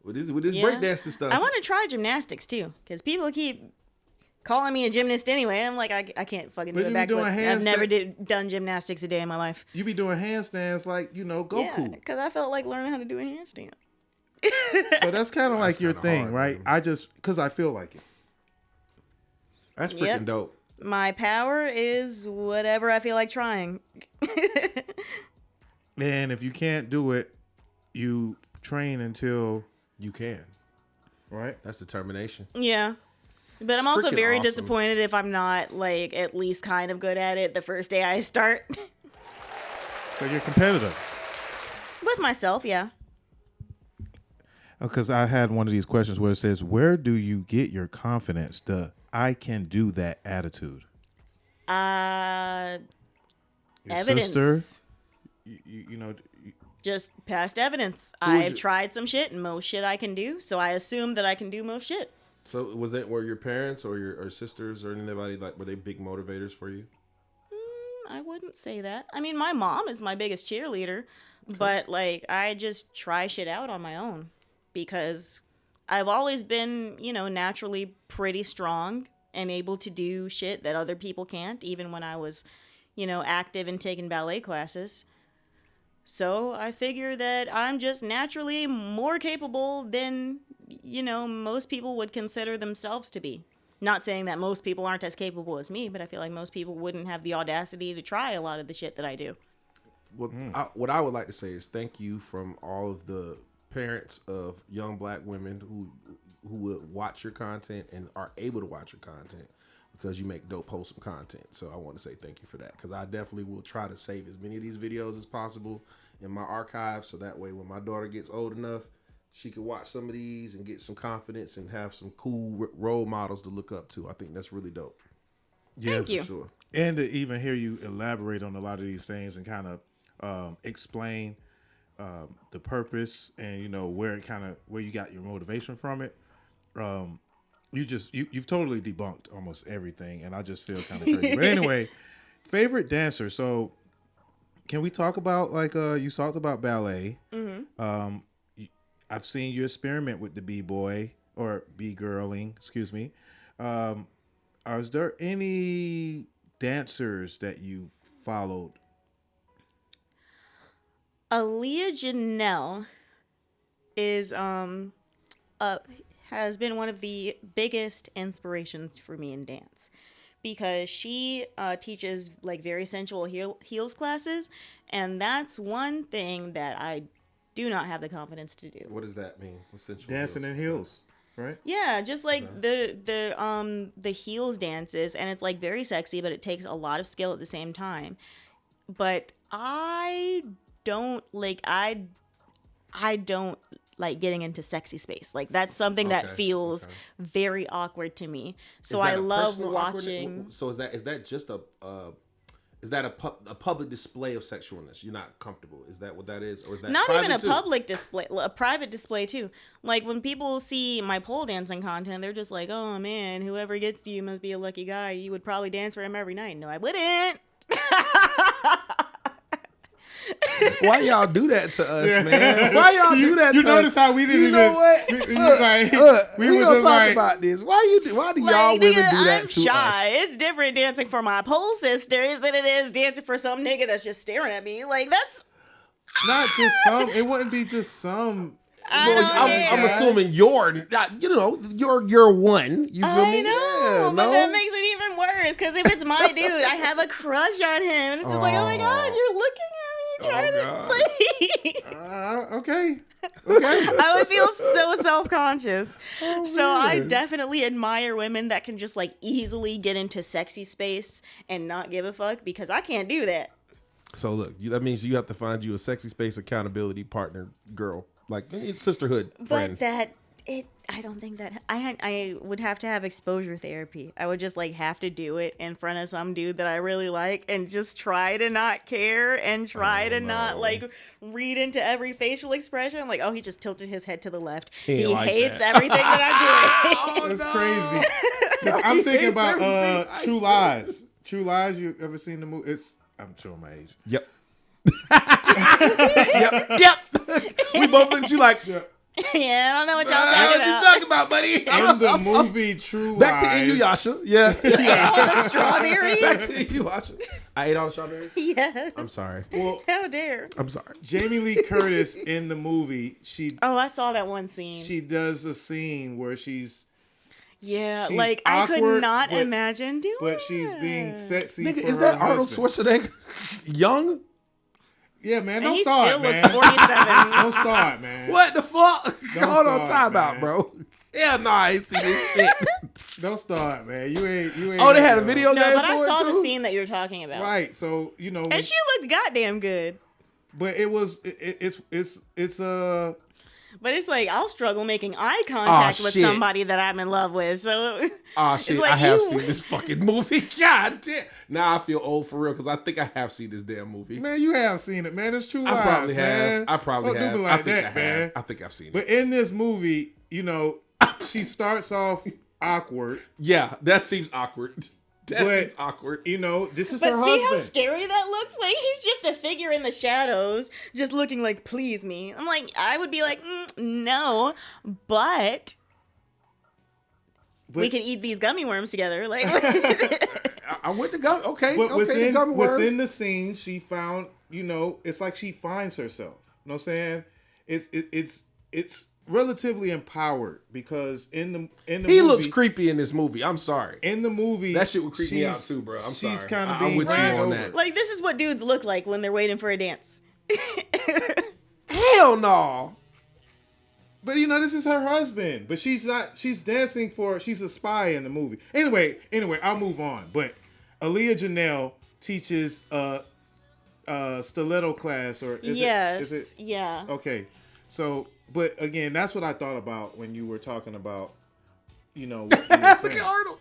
with this Yeah. breakdancing stuff. I want to try gymnastics too, because people keep calling me a gymnast anyway. I'm like, I can't fucking But do a you be doing backflip. I've never handstand- done gymnastics a day in my life. You be doing handstands like, Goku. Yeah, because I felt like learning how to do a handstand. So that's kind of like your kinda thing, hard, right? man. Because I feel like it. That's freaking Yep. dope. My power is whatever I feel like trying. And if you can't do it, you train until You can. right. That's determination. Yeah. But I'm It's also freaking very awesome. disappointed if I'm not, like, at least kind of good at it the first day I start. So you're competitive. With myself, yeah. Because I had one of these questions where it says, "Where do you get your confidence? The I can do that attitude." Your Evidence. sister, you know, Just past evidence. was I've your- tried some shit and most shit I can do, so I assume that I can do most shit. So were your parents or your sisters or anybody like were they big motivators for you? I wouldn't say that. I mean, my mom is my biggest cheerleader, but like I just try shit out on my own because I've always been, naturally pretty strong and able to do shit that other people can't, even when I was, active and taking ballet classes. So I figure that I'm just naturally more capable than, most people would consider themselves to be. Not saying that most people aren't as capable as me, but I feel like most people wouldn't have the audacity to try a lot of the shit that I do. Well, what I would like to say is thank you from all of the parents of young black women who would watch your content and are able to watch your content because you make dope, wholesome content. So I want to say thank you for that because I definitely will try to save as many of these videos as possible in my archive so that way when my daughter gets old enough, she could watch some of these and get some confidence and have some cool role models to look up to. I think that's really dope. Thank you. For sure. and to even hear you elaborate on a lot of these things and kind of explain the purpose and where you got your motivation from it. You've totally debunked almost everything, and I just feel kind of crazy. But anyway, favorite dancer. So, can we talk about you talked about ballet? Mm-hmm. I've seen you experiment with the b-boy or b-girling. Excuse me. Is there any dancers that you followed? Aaliyah Janelle is has been one of the biggest inspirations for me in dance because she teaches like very sensual heels classes, and that's one thing that I do not have the confidence to do. What does that mean? What's sensual Dancing in heels, right? Yeah, just like the heels dances, and it's like very sexy, but it takes a lot of skill at the same time. But I don't like getting into sexy space. Like that's something that feels very awkward to me. So I love watching. So is that just a public display of sexualness? You're not comfortable. Is that what that is, or is that not even a too? public display, a private display too? Like when people see my pole dancing content, they're just like, "Oh man, whoever gets to you must be a lucky guy. You would probably dance for him every night." No, I wouldn't. Why y'all do that to us, man? Why y'all do that? You to notice us? how we didn't You even. know what? We We were gonna just talk like, about this. Why do y'all Like, women nigga, do that I'm to shy. us? It's different dancing for my pole sisters than it is dancing for some nigga that's just staring at me. Like that's. not just some. It wouldn't be just some. Well, I'm assuming you're one. You feel I me? know, Yeah, but no? that makes it even worse because if it's my dude, I have a crush on him. And it's just like, oh my god, you're looking at me trying God. to like. Okay. I would feel so self-conscious. Oh, So I definitely admire women that can just like easily get into sexy space and not give a fuck because I can't do that. So look, that means you have to find you a sexy space accountability partner, girl, like sisterhood friend. But I don't think that I would have to have exposure therapy. I would just like have to do it in front of some dude that I really like and just try to not care and try to not like read into every facial expression. Like, oh, he just tilted his head to the left. He like hates that. everything that I'm doing. That's crazy. 'Cause I'm thinking about True Lies. True Lies. You ever seen the movie? I'm showing my age. Yep. yep. We both look at you like. Yeah, I don't know what y'all What talking you about. talking about, buddy? In the movie True Lies. Back to Inuyasha. Yeah. All the strawberries. Back to Inuyasha. I ate all the strawberries. Yes. I'm sorry. Well, How dare. I'm sorry. Jamie Lee Curtis in the movie, Oh, I saw that one scene. she does a scene where she's Yeah, She's like I could awkward, not but- imagine doing But she's being it. sexy. Nigga, for is her that Arnold husband. Schwarzenegger young? Yeah, man. And Don't he start, still man. looks 47. Don't start, man. What the fuck? Don't Hold on, start, time out, man. bro. Yeah, no, I ain't seen this shit. Don't start, man. You ain't. Oh, they had a video No, game but I for it saw the too? scene that you're talking about. Right. So And she looked goddamn good. but it was it's But it's like I'll struggle making eye contact with shit. somebody that I'm in love with. So Oh it's shit, like I have you- seen this fucking movie. God damn. Now I feel old for real because I think I have seen this damn movie. man. You have seen it, man. It's true I lies, probably man. have. I probably Don't have. do me I like think that, I man. have. I think I've seen it. But in this movie, she starts off awkward. Yeah, that seems awkward. That But- seems awkward. This is But her see how husband. scary that looks? Like he's just a figure in the shadows, just looking like please me. I'm like, I would be like, no, but we But- can eat these gummy worms together. Like I went to go. Okay, But okay. the gummy worm. within the scene, she found, it's like she finds herself. You know what I'm saying? It's relatively empowered because in the he movie, looks creepy in this movie. I'm sorry. in the movie. That shit would creep me out she's- too, bro. I'm she's sorry. kind of I'm being with you dragged on over. that. like this is what dudes look like when they're waiting for a dance. Hell no. But this is her husband. But she's not. She's dancing for. She's a spy in the movie. Anyway, I'll move on. But Aaliyah Janelle teaches stiletto class, or Yes, is it? yeah. Okay, so but again, that's what I thought about when you were talking about, what you were Look at saying. Arnold.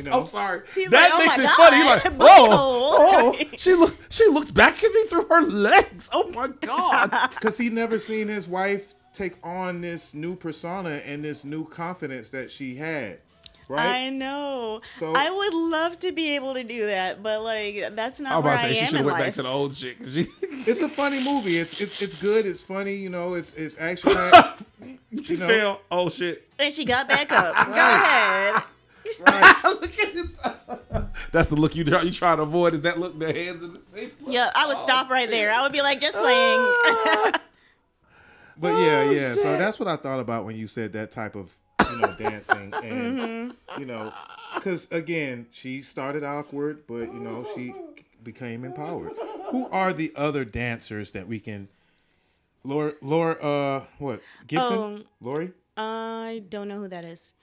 Oh, I'm sorry. He's that like, oh makes my it God, funny. He's like, oh, butthole. she looked back at me through her legs. Oh my god. because he never seen his wife take on this new persona and this new confidence that she had, right? I know. So- I would love to be able to do that, but like that's I not was where about I to say she am should in have went back life. to the old shit. 'Cause she, It's a funny movie. It's good. It's funny. It's action. she fell. Oh shit. And she got back up. Go ahead. Right. Look at this. That's the look you try to avoid. Is that look? The hands in the face. Yeah, I would stop right shit. there. I would be like, just playing. But Oh, yeah. So shit. that's what I thought about when you said that type of dancing, and because again, she started awkward, but she became empowered. Who are the other dancers that we can? Laura, what? Gibson? Lori? I don't know who that is.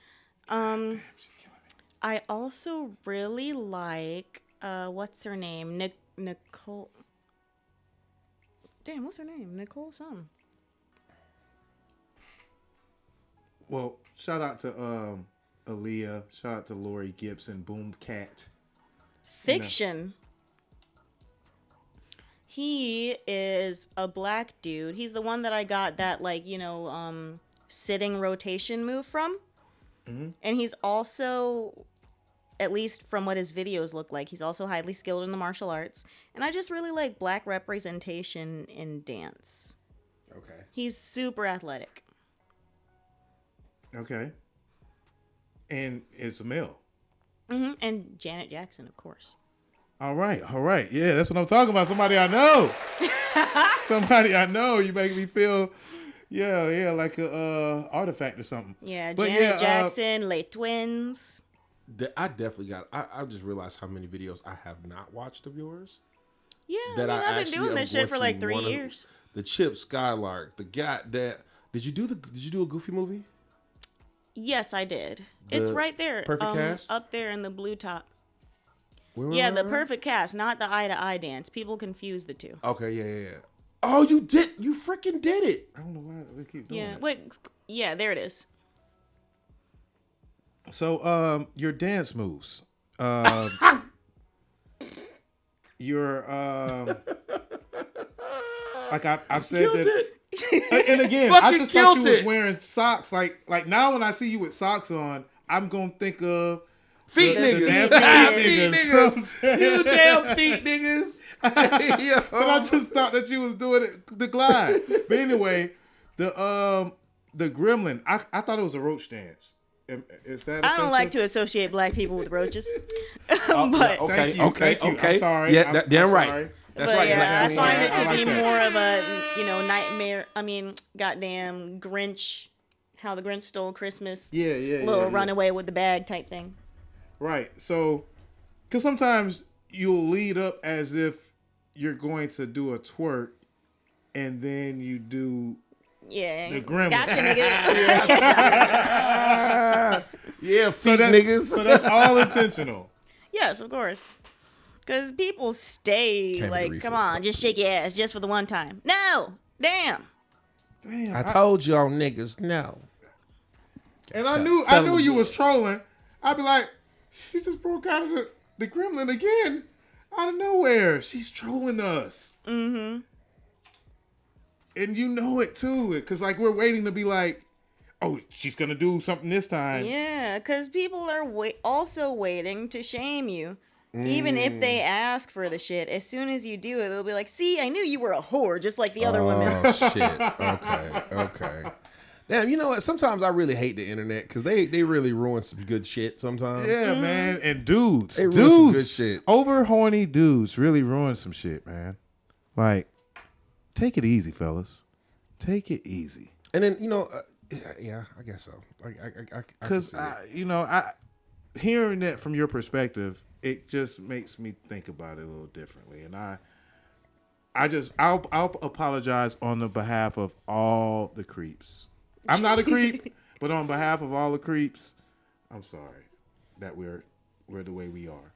I also really like what's her name? Nicole. Damn, what's her name? Nicole something. Well, shout out to Aaliyah. Shout out to Lori Gibson. Boom Cat. Fiction. He is a black dude. He's the one that I got that sitting rotation move from. Mm-hmm. And he's also, at least from what his videos look like, he's also highly skilled in the martial arts. And I just really like black representation in dance. Okay. He's super athletic. Okay. And it's a male. And Janet Jackson, of course. All right. Yeah, that's what I'm talking about. Somebody I know. Somebody I know. You make me feel, like a artifact or something. Yeah, But Janet Jackson, Les Twins. I definitely got. I just realized how many videos I have not watched of yours. Yeah, That I've been actually doing this am shit for going like to 3 wanna- years. The Chip Skylark, the goddamn. Did you do a Goofy movie? Yes, I did. It's The right there. Perfect Cast? Up there in the blue top. Where- Yeah, the where- perfect cast, not the eye to eye dance. People confuse the two. Okay, yeah. Oh, you did. You freaking did it. I don't know why we keep doing Yeah, that. wait. Yeah, there it is. So, your dance moves. Your like I've said Killed that. it. And again, I Fucking just thought you killed was it. wearing socks. Like now, when I see you with socks on, I'm gonna think of Feet the niggas. dancing feet Feet niggas. You know what I'm niggas. saying? You damn feet niggas. Yo. But I just thought that you was doing it, the glide. But anyway, the gremlin. I thought it was a roach dance. Is that? I don't like offensive? to associate black people with roaches. Oh, but okay, Thank you, okay, thank you. okay. I'm sorry. Yeah, I'm damn right. sorry. That's but right. yeah, I Black find people. it to I like be that. more of a, nightmare. I mean, goddamn Grinch How the Grinch Stole Christmas. Yeah, Little runaway with the bag type thing. Right. So, because sometimes you'll lead up as if you're going to do a twerk, and then you do Yeah. the gremlin. Gotcha, nigga. Yeah, So feet that's, niggas. so that's all intentional. Yes, of course. Because people stay Can't like, refill. come on, just shake your ass just for the one time. No! Damn. Damn. I told y'all niggas no. And I knew you was trolling. I'd be like, she just broke out of the gremlin again. Out of nowhere. She's trolling us. Mm-hmm. And you know it too. Because like we're waiting to be like, oh, she's going to do something this time. Yeah, because people are also waiting to shame you. Even if they ask for the shit, as soon as you do it, they'll be like, see, I knew you were a whore, just like the other women. Oh shit. Okay. Damn, you know what? Sometimes I really hate the internet because they really ruin some good shit sometimes. Yeah, man. And dudes. They ruin some good shit. Over horny dudes really ruin some shit, man. Like, take it easy, fellas. Take it easy. And then, you know, yeah, I guess so. Because, hearing that from your perspective, it just makes me think about it a little differently. And I'll apologize on the behalf of all the creeps. I'm not a creep, but on behalf of all the creeps, I'm sorry that we're the way we are.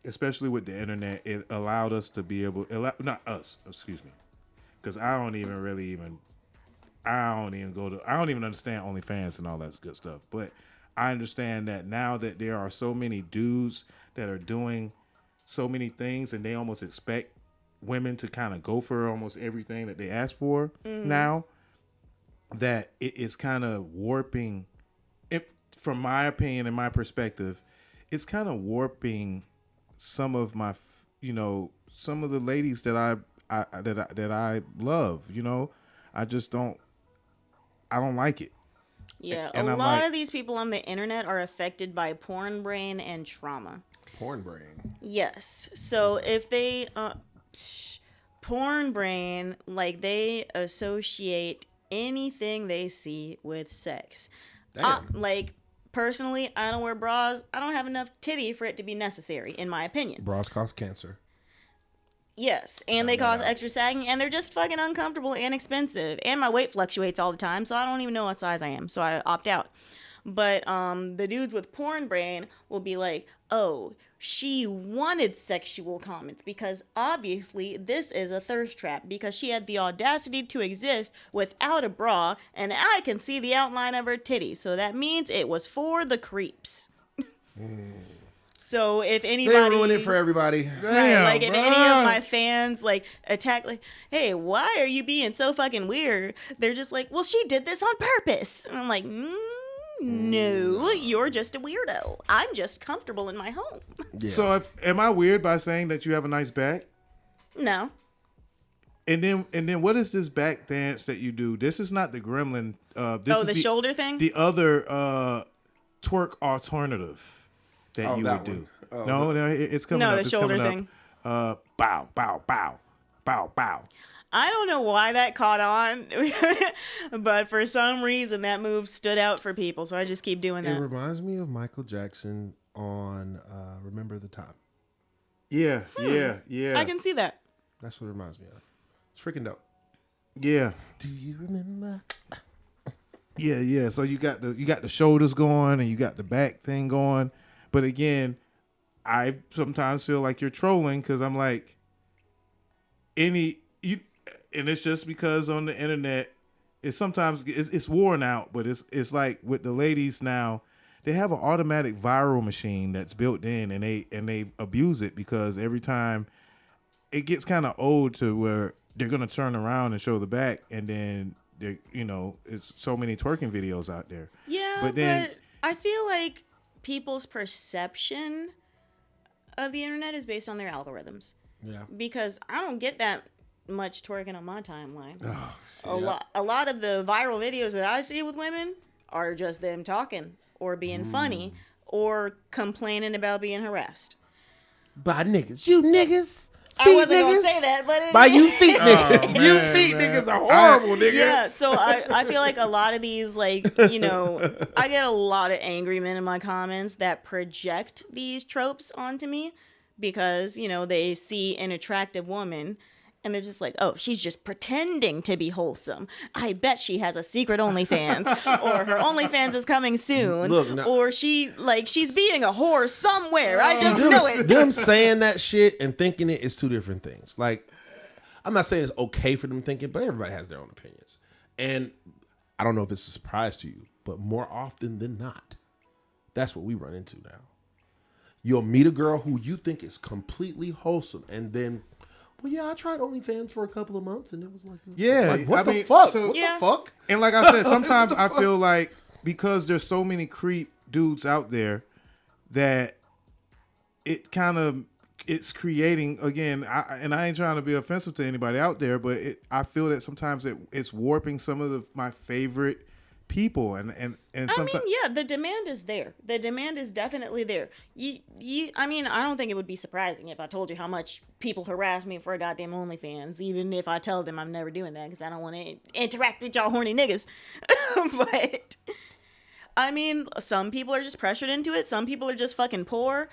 Especially with the internet, it allowed us to be able, not us, excuse me, because I don't even understand OnlyFans and all that good stuff. But I understand that now that there are so many dudes that are doing so many things and they almost expect women to kind of go for almost everything that they ask for now, that it is kind of warping it, from my opinion and my perspective, it's kind of warping some of my, some of the ladies that I love, I don't like it. Yeah, And a I'm lot like- of these people on the internet are affected by porn brain and trauma. Porn brain. Yes. So if they porn brain, like they associate anything they see with sex. Damn. Like personally, I don't wear bras. I don't have enough titty for it to be necessary, in my opinion. Bras cause cancer. Yes, and they cause extra sagging, and they're just fucking uncomfortable and expensive. And my weight fluctuates all the time, so I don't even know what size I am, so I opt out. But the dudes with porn brain will be like, oh, she wanted sexual comments because obviously this is a thirst trap because she had the audacity to exist without a bra, and I can see the outline of her titties, so that means it was for the creeps. So if anybody, They ruin it for everybody. Damn, like if any bruh. of my fans like attack, like, hey, why are you being so fucking weird? They're just like, well, she did this on purpose, and I'm like, no, you're just a weirdo. I'm just comfortable in my home. Yeah. So am I weird by saying that you have a nice back? No, And then what is this back dance that you do? This is not the gremlin. This is the shoulder thing. The other twerk alternative that you would that do. one. No, it's coming No, up. the It's shoulder coming up. Bow, bow, bow, bow, bow. I don't know why that caught on, but for some reason that move stood out for people, so I just keep doing It that. reminds me of Michael Jackson on Remember the Time. Yeah, yeah. I can see that. That's what it reminds me of. It's freaking dope. Yeah. Do you remember? Yeah. So you got the shoulders going and you got the back thing going. But again, I sometimes feel like you're trolling because I'm like, and it's just because on the internet, it's worn out. But it's like with the ladies now, they have an automatic viral machine that's built in, and they abuse it because every time it gets kind of old to where they're gonna turn around and show the back, and then it's so many twerking videos out there. Yeah, But then- but I feel like people's perception of the internet is based on their algorithms. Yeah. Because I don't get that much twerking on my timeline. Oh, A lot of the viral videos that I see with women are just them talking or being funny or complaining about being harassed. By niggas. You niggas. I wasn't gonna say that, but By you feet niggas. man, You feet man. niggas are horrible, nigga. yeah. So I feel like a lot of these, like, you know, I get a lot of angry men in my comments that project these tropes onto me because, you know, they see an attractive woman and they're just like, oh, she's just pretending to be wholesome. I bet she has a secret OnlyFans, or her OnlyFans is coming soon, Look, now- or she's being a whore somewhere. I just them, know it. them saying that shit and thinking it is two different things. Like, I'm not saying it's okay for them thinking, but everybody has their own opinions. And I don't know if it's a surprise to you, but more often than not, that's what we run into now. You'll meet a girl who you think is completely wholesome, and then, well, yeah, I tried OnlyFans for a couple of months, and it was like, Yeah, like, what I the mean, fuck? so- What Yeah. the fuck? And like I said, sometimes I feel like because there's so many creep dudes out there that it kind of it's creating again. I ain't trying to be offensive to anybody out there, but I feel that sometimes it's warping some of my favorite people and I sometimes mean, yeah, the demand is there. The demand is definitely there. I mean, I don't think it would be surprising if I told you how much people harass me for a goddamn OnlyFans, even if I tell them I'm never doing that because I don't want to interact with y'all horny niggas. But, I mean, some people are just pressured into it. Some people are just fucking poor.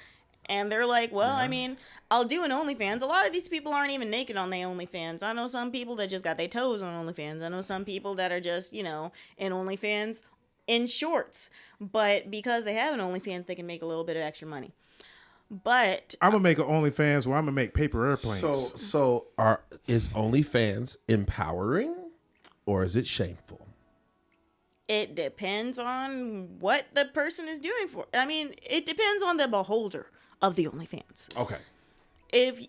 And they're like, well, I mean, I'll do an OnlyFans. A lot of these people aren't even naked on their OnlyFans. I know some people that just got their toes on OnlyFans. I know some people that are just, you know, in OnlyFans in shorts. But because they have an OnlyFans, they can make a little bit of extra money. But I'm gonna make an OnlyFans where I'm gonna make paper airplanes. So is OnlyFans empowering or is it shameful? it depends on what the person is doing for. I mean, it depends on the beholder of the OnlyFans. Okay. If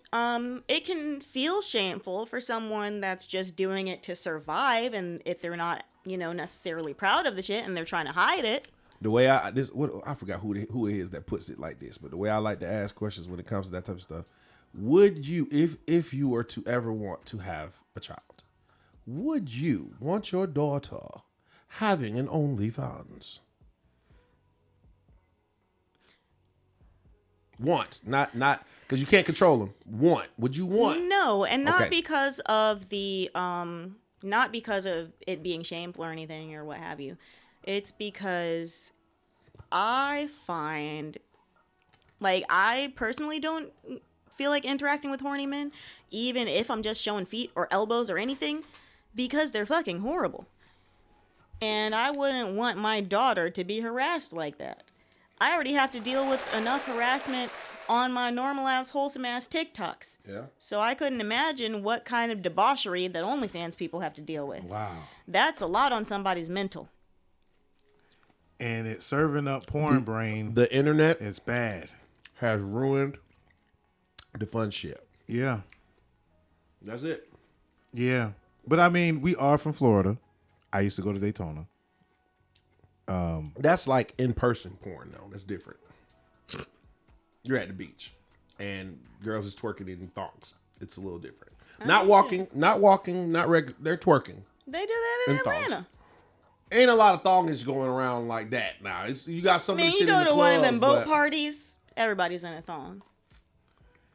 it can feel shameful for someone that's just doing it to survive, and if they're not, you know, necessarily proud of the shit and they're trying to hide it. The way I forgot who it is that puts it like this, but the way I like to ask questions when it comes to that type of stuff, would you, if you were to ever want to have a child, would you want your daughter having an OnlyFans? Want, not because you can't control them. Want, would you want? No, and not Okay. because of the not because of it being shameful or anything or what have you. It's because I find, like, I personally don't feel like interacting with horny men, even if I'm just showing feet or elbows or anything, because they're fucking horrible. And I wouldn't want my daughter to be harassed like that. I already have to deal with enough harassment on my normal ass, wholesome ass TikToks. Yeah. So I couldn't imagine what kind of debauchery that OnlyFans people have to deal with. Wow. That's a lot on somebody's mental. And it's serving up porn brain. The internet It's bad. has ruined the fun shit. Yeah. That's it. Yeah. But I mean, we are from Florida. I used to go to Daytona. That's like in-person porn, though. That's different. You're at the beach, and girls is twerking in thongs. It's a little different. Not walking, not regular. They're twerking. They do that in In thongs. Atlanta. Ain't a lot of thongage going around like that now. It's you got some I of mean, the you shit in go the to one of them clubs, boat but parties, everybody's in a thong.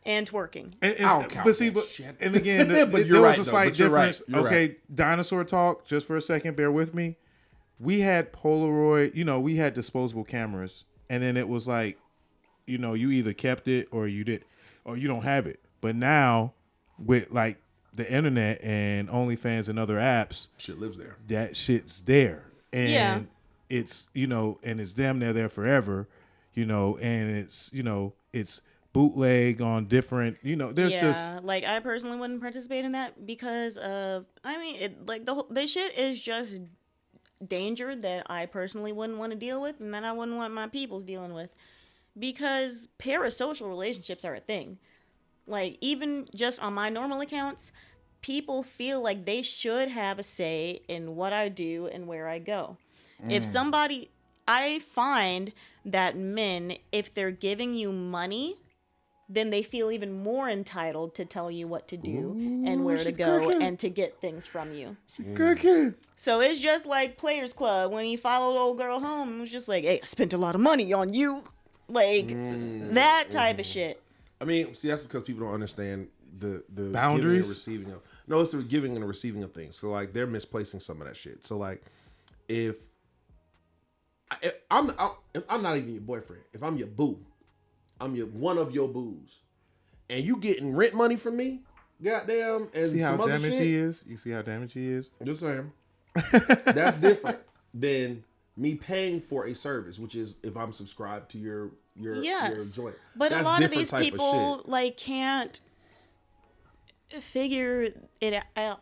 And twerking. And, I don't count but see, that but shit. and again, But there you're was right, a though. slight But you're right. difference. You're Okay, right. dinosaur talk. Just for a second, bear with me. We had Polaroid. You know, we had disposable cameras, and then it was like, you know, you either kept it or you did, or you don't have it. But now, with like the internet and OnlyFans and other apps, shit lives there. that shit's there, and Yeah. it's, you know, and it's damn near there forever, you know, and it's, you know, it's bootleg on different, you know, there's just like, I personally wouldn't participate in that because of, I mean, it, like, the shit is just danger that I personally wouldn't want to deal with and that I wouldn't want my peoples dealing with, because parasocial relationships are a thing. Like, even just on my normal accounts, people feel like they should have a say in what I do and where I go. If somebody, I find that men, if they're giving you money, then they feel even more entitled to tell you what to do and where to go and to get things from you. cooking. So it's just like Players Club when he followed old girl home and was just like, hey, I spent a lot of money on you. Like, that type of shit. I mean, see, that's because people don't understand the Boundaries? giving and receiving of. No, it's the giving and the receiving of things. So like they're misplacing some of that shit. So like if I'm not even your boyfriend. If I'm your boo, I'm one of your boos, and you getting rent money from me, goddamn, and See how some other damaged shit. he is? You see how damaged he is? Just saying. That's different than me paying for a service, which is if I'm subscribed to your joint. But That's a lot of different these type people shit. like can't figure it out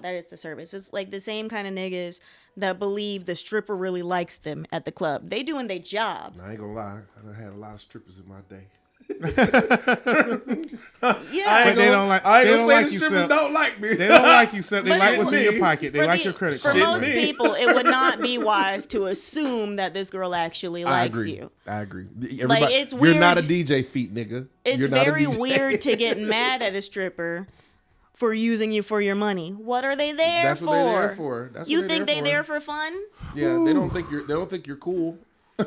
that it's a service. It's like the same kind of niggas that believe the stripper really likes them at the club. They doing their job. I ain't gonna lie, I done had a lot of strippers in my day. Yeah, But they don't like. I ain't They gonna don't say like the you. strippers Seth. don't like me. They don't like you, Seth. They But like shit what's in me. your pocket. They For like the- your credit For card. most me. people, it would not be wise to assume that this girl actually I likes agree. you. I agree. Everybody, it's You're not a weird. DJ feet, nigga. It's You're not a very DJ. weird to get mad at a stripper for using you for your money. What are they there That's for? what they're there for. That's You what think they're they there for fun? Yeah, they don't think you're cool.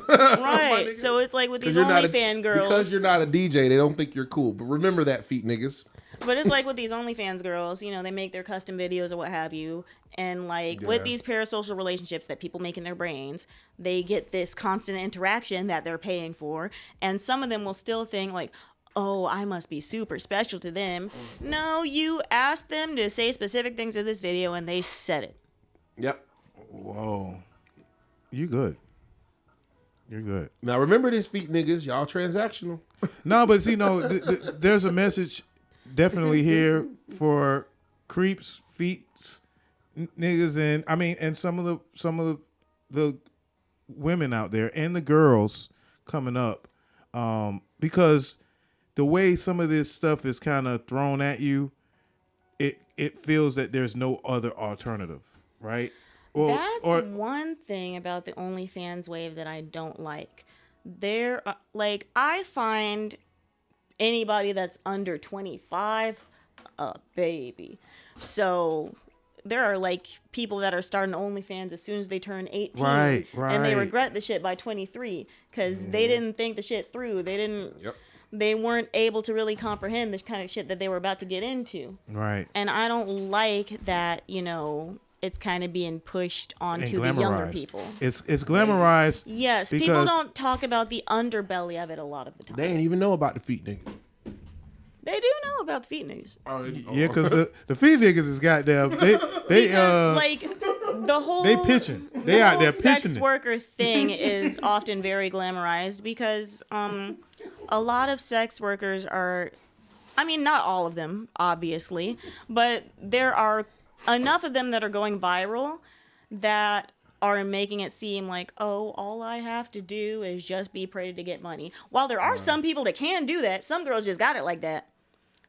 Right. nigga. So it's like with these You're not OnlyFans girls. Because you're not a DJ, they don't think you're cool. But remember that, feet niggas. But it's like with these OnlyFans girls, you know, they make their custom videos or what have you. And like with Yeah. these parasocial relationships that people make in their brains, they get this constant interaction that they're paying for. And some of them will still think like, oh, I must be super special to them. No, you asked them to say specific things in this video and they said it. Yep. Whoa, you good? You're good. Now remember this, feet niggas. Y'all transactional. No, but see, no, there's a message definitely here for creeps, feets, niggas, and I mean, and some of the women out there and the girls coming up, because the way some of this stuff is kind of thrown at you, it feels that there's no other alternative, right? Well, That's one thing about the OnlyFans wave that I don't like. Like, I find anybody that's under 25 a baby. So there are like people that are starting OnlyFans as soon as they turn 18. Right. And they regret the shit by 23 because they didn't think the shit through. Yep. They weren't able to really comprehend the kind of shit that they were about to get into. right. And I don't like that, you know, it's kind of being pushed And onto the younger glamorized. people. It's glamorized. Yes, people because- don't talk about the underbelly of it a lot of the time. They ain't even know about the feet niggas. They do know about the feet news. Yeah, because the feed niggas is goddamn. They Because, like the whole they pitching. They out there sex pitching it. worker thing is often very glamorized because a lot of sex workers are, I mean, not all of them, obviously, but there are enough of them that are going viral that are making it seem like, oh, all I have to do is just be pretty to get money. While there are some people that can do that, some girls just got it like that.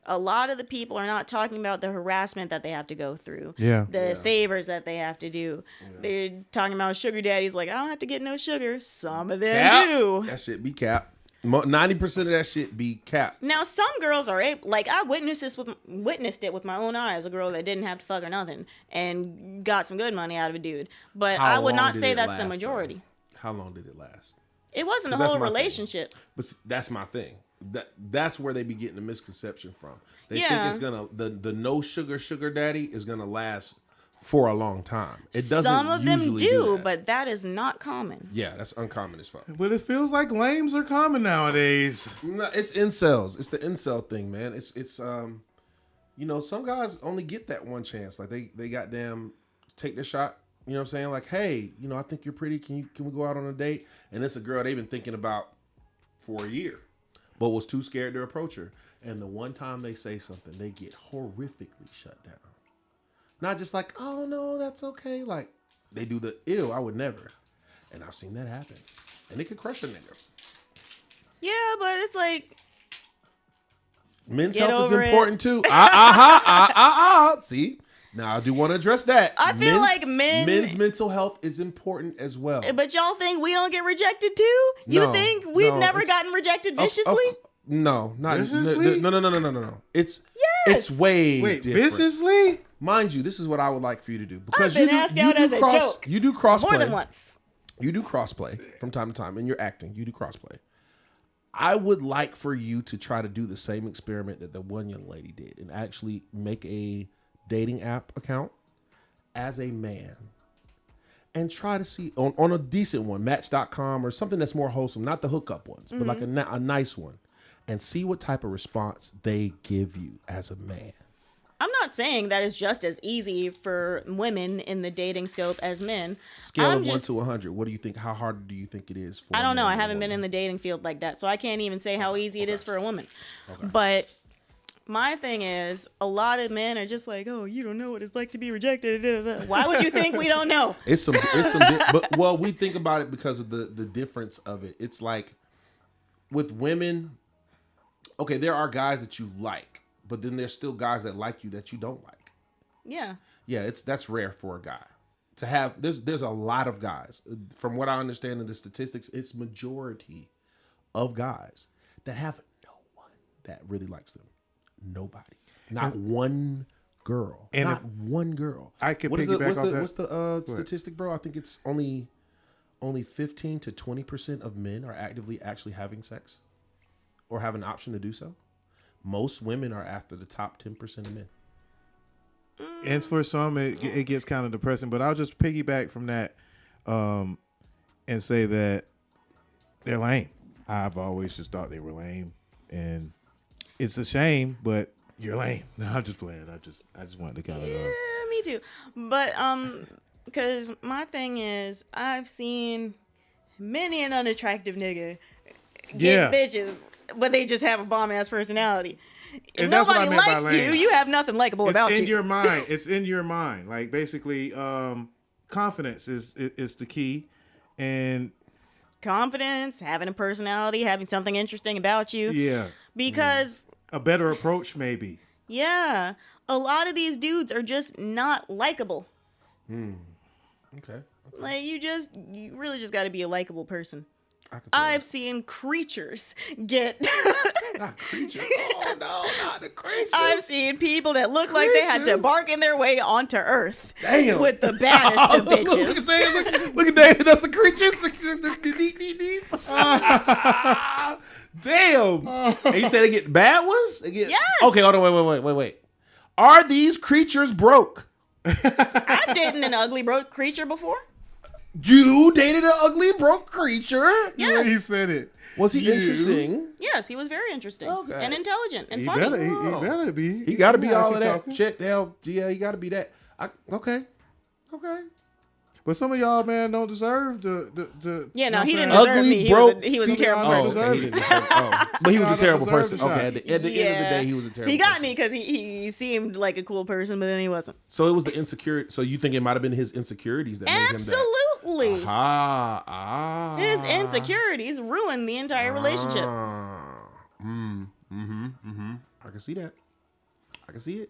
A lot of the people are not talking about the harassment that they have to go through. Yeah. The favors that they have to do. They're talking about sugar daddies like, I don't have to get no sugar. Some of them do. That shit be cap. 90% of that shit be cap. Now, some girls are able, like, I witnessed it with my own eyes, a girl that didn't have to fuck or nothing and got some good money out of a dude. But How I would long not did say it that's last, the though? majority. How long did it last? It wasn't a 'Cause that's whole my thing. relationship. But that's my thing. That's where they be getting the misconception from. They think Yeah. it's gonna the no sugar daddy is gonna last for a long time. It doesn't. Some of them usually do, that. but that is not common. yeah, that's uncommon as fuck. But it feels like lames are common nowadays. No, it's incels. It's the incel thing, man. It's you know, some guys only get that one chance. Like they goddamn take the shot. You know what I'm saying? Like, hey, you know, I think you're pretty. Can we go out on a date? And it's a girl they've been thinking about for a year, but was too scared to approach her. And the one time they say something, they get horrifically shut down. Not just like, oh no, that's okay. Like they do the ew, I would never. And I've seen that happen. And it could crush a nigga. Yeah, but it's like, Men's Get health is over it. important too. See? Now I do want to address that. I feel like men's mental health is important as well. but y'all think we don't get rejected too? You No, think we've no, never it's- gotten rejected Of- viciously? no, not Viciously? no. It's Yes. way Wait, different. viciously? Mind you, this is what I would like for you to do because been asked out as a joke. You do crossplay. More than once. You do crossplay from time to time in your acting. You do crossplay. I would like for you to try to do the same experiment that the one young lady did and actually make a dating app account as a man and try to see on a decent one, Match.com or something that's more wholesome, not the hookup ones, but like a nice one, and see what type of response they give you as a man. I'm not saying that it's just as easy for women in the dating scope as men. Scale I'm of 1 just- to 100. What do you think? How hard do you think it is for? I a don't know. man I and a haven't been in woman? the dating field like that, so I can't even say how easy it is for a woman. But my thing is, a lot of men are just like, "Oh, you don't know what it's like to be rejected." Why would you think we don't know? It's some, but well, we think about it because of the difference of it. It's like with women, okay, there are guys that you like, but then there's still guys that like you that you don't like. Yeah. Yeah, that's rare for a guy to have. There's a lot of guys. From what I understand in the statistics, it's majority of guys that have no one that really likes them. Nobody, not one girl, And not one girl. I could What's piggyback off that. what's the statistic, bro? I think it's only 15 to 20% of men are actively actually having sex or have an option to do so. Most women are after the top 10% of men. And for some, it gets kind of depressing. But I'll just piggyback from that and say that they're lame. I've always just thought they were lame, and it's a shame. But you're lame. No, I'm just playing. I just wanted to kind of. Yeah, me too. But because my thing is, I've seen many an unattractive nigga get bitches, but they just have a bomb ass personality. If And that's what I nobody meant by likes you, lame. you have nothing likable It's about in you. your mind. It's in your mind. Like basically, confidence is the key, and Confidence, having a personality, having something interesting about you. yeah, Because a better approach maybe. yeah, a lot of these dudes are just not likable. Okay. Like you really just got to be a likable person. I can feel I've seen creatures get. that. Not creatures. Oh no, not the creatures. I've seen people that look like they had to Creatures? bargain their way onto Earth. Damn. With the baddest of Look bitches. at Dave. Look at Dave. That's the creatures. The Damn. And you said they get bad ones? Yes. Okay, hold on. Wait. Are these creatures broke? I've dated an ugly broke creature before. You dated an ugly broke creature? Yes. He said it. Was he You? interesting? Yes, he was very interesting Okay. and intelligent and He funny. better. He better be. He got to be Yeah, all she of that. talking. Shit, hell, yeah, he got to be that. Okay. But some of y'all, man, don't deserve the Yeah, no, you he know didn't what I'm deserve Ugly, me. broke He was a terrible female person. deserve Okay, he didn't deserve, but he was a Y'all terrible deserve person. the shot. Okay, at the end of the day, he was a terrible He got person. me because he seemed like a cool person, but then he wasn't. So it was the insecurity. So you think it might have been his insecurities that made him that? Absolutely. His Ah. insecurities ruined the entire relationship. I can see that. I can see it.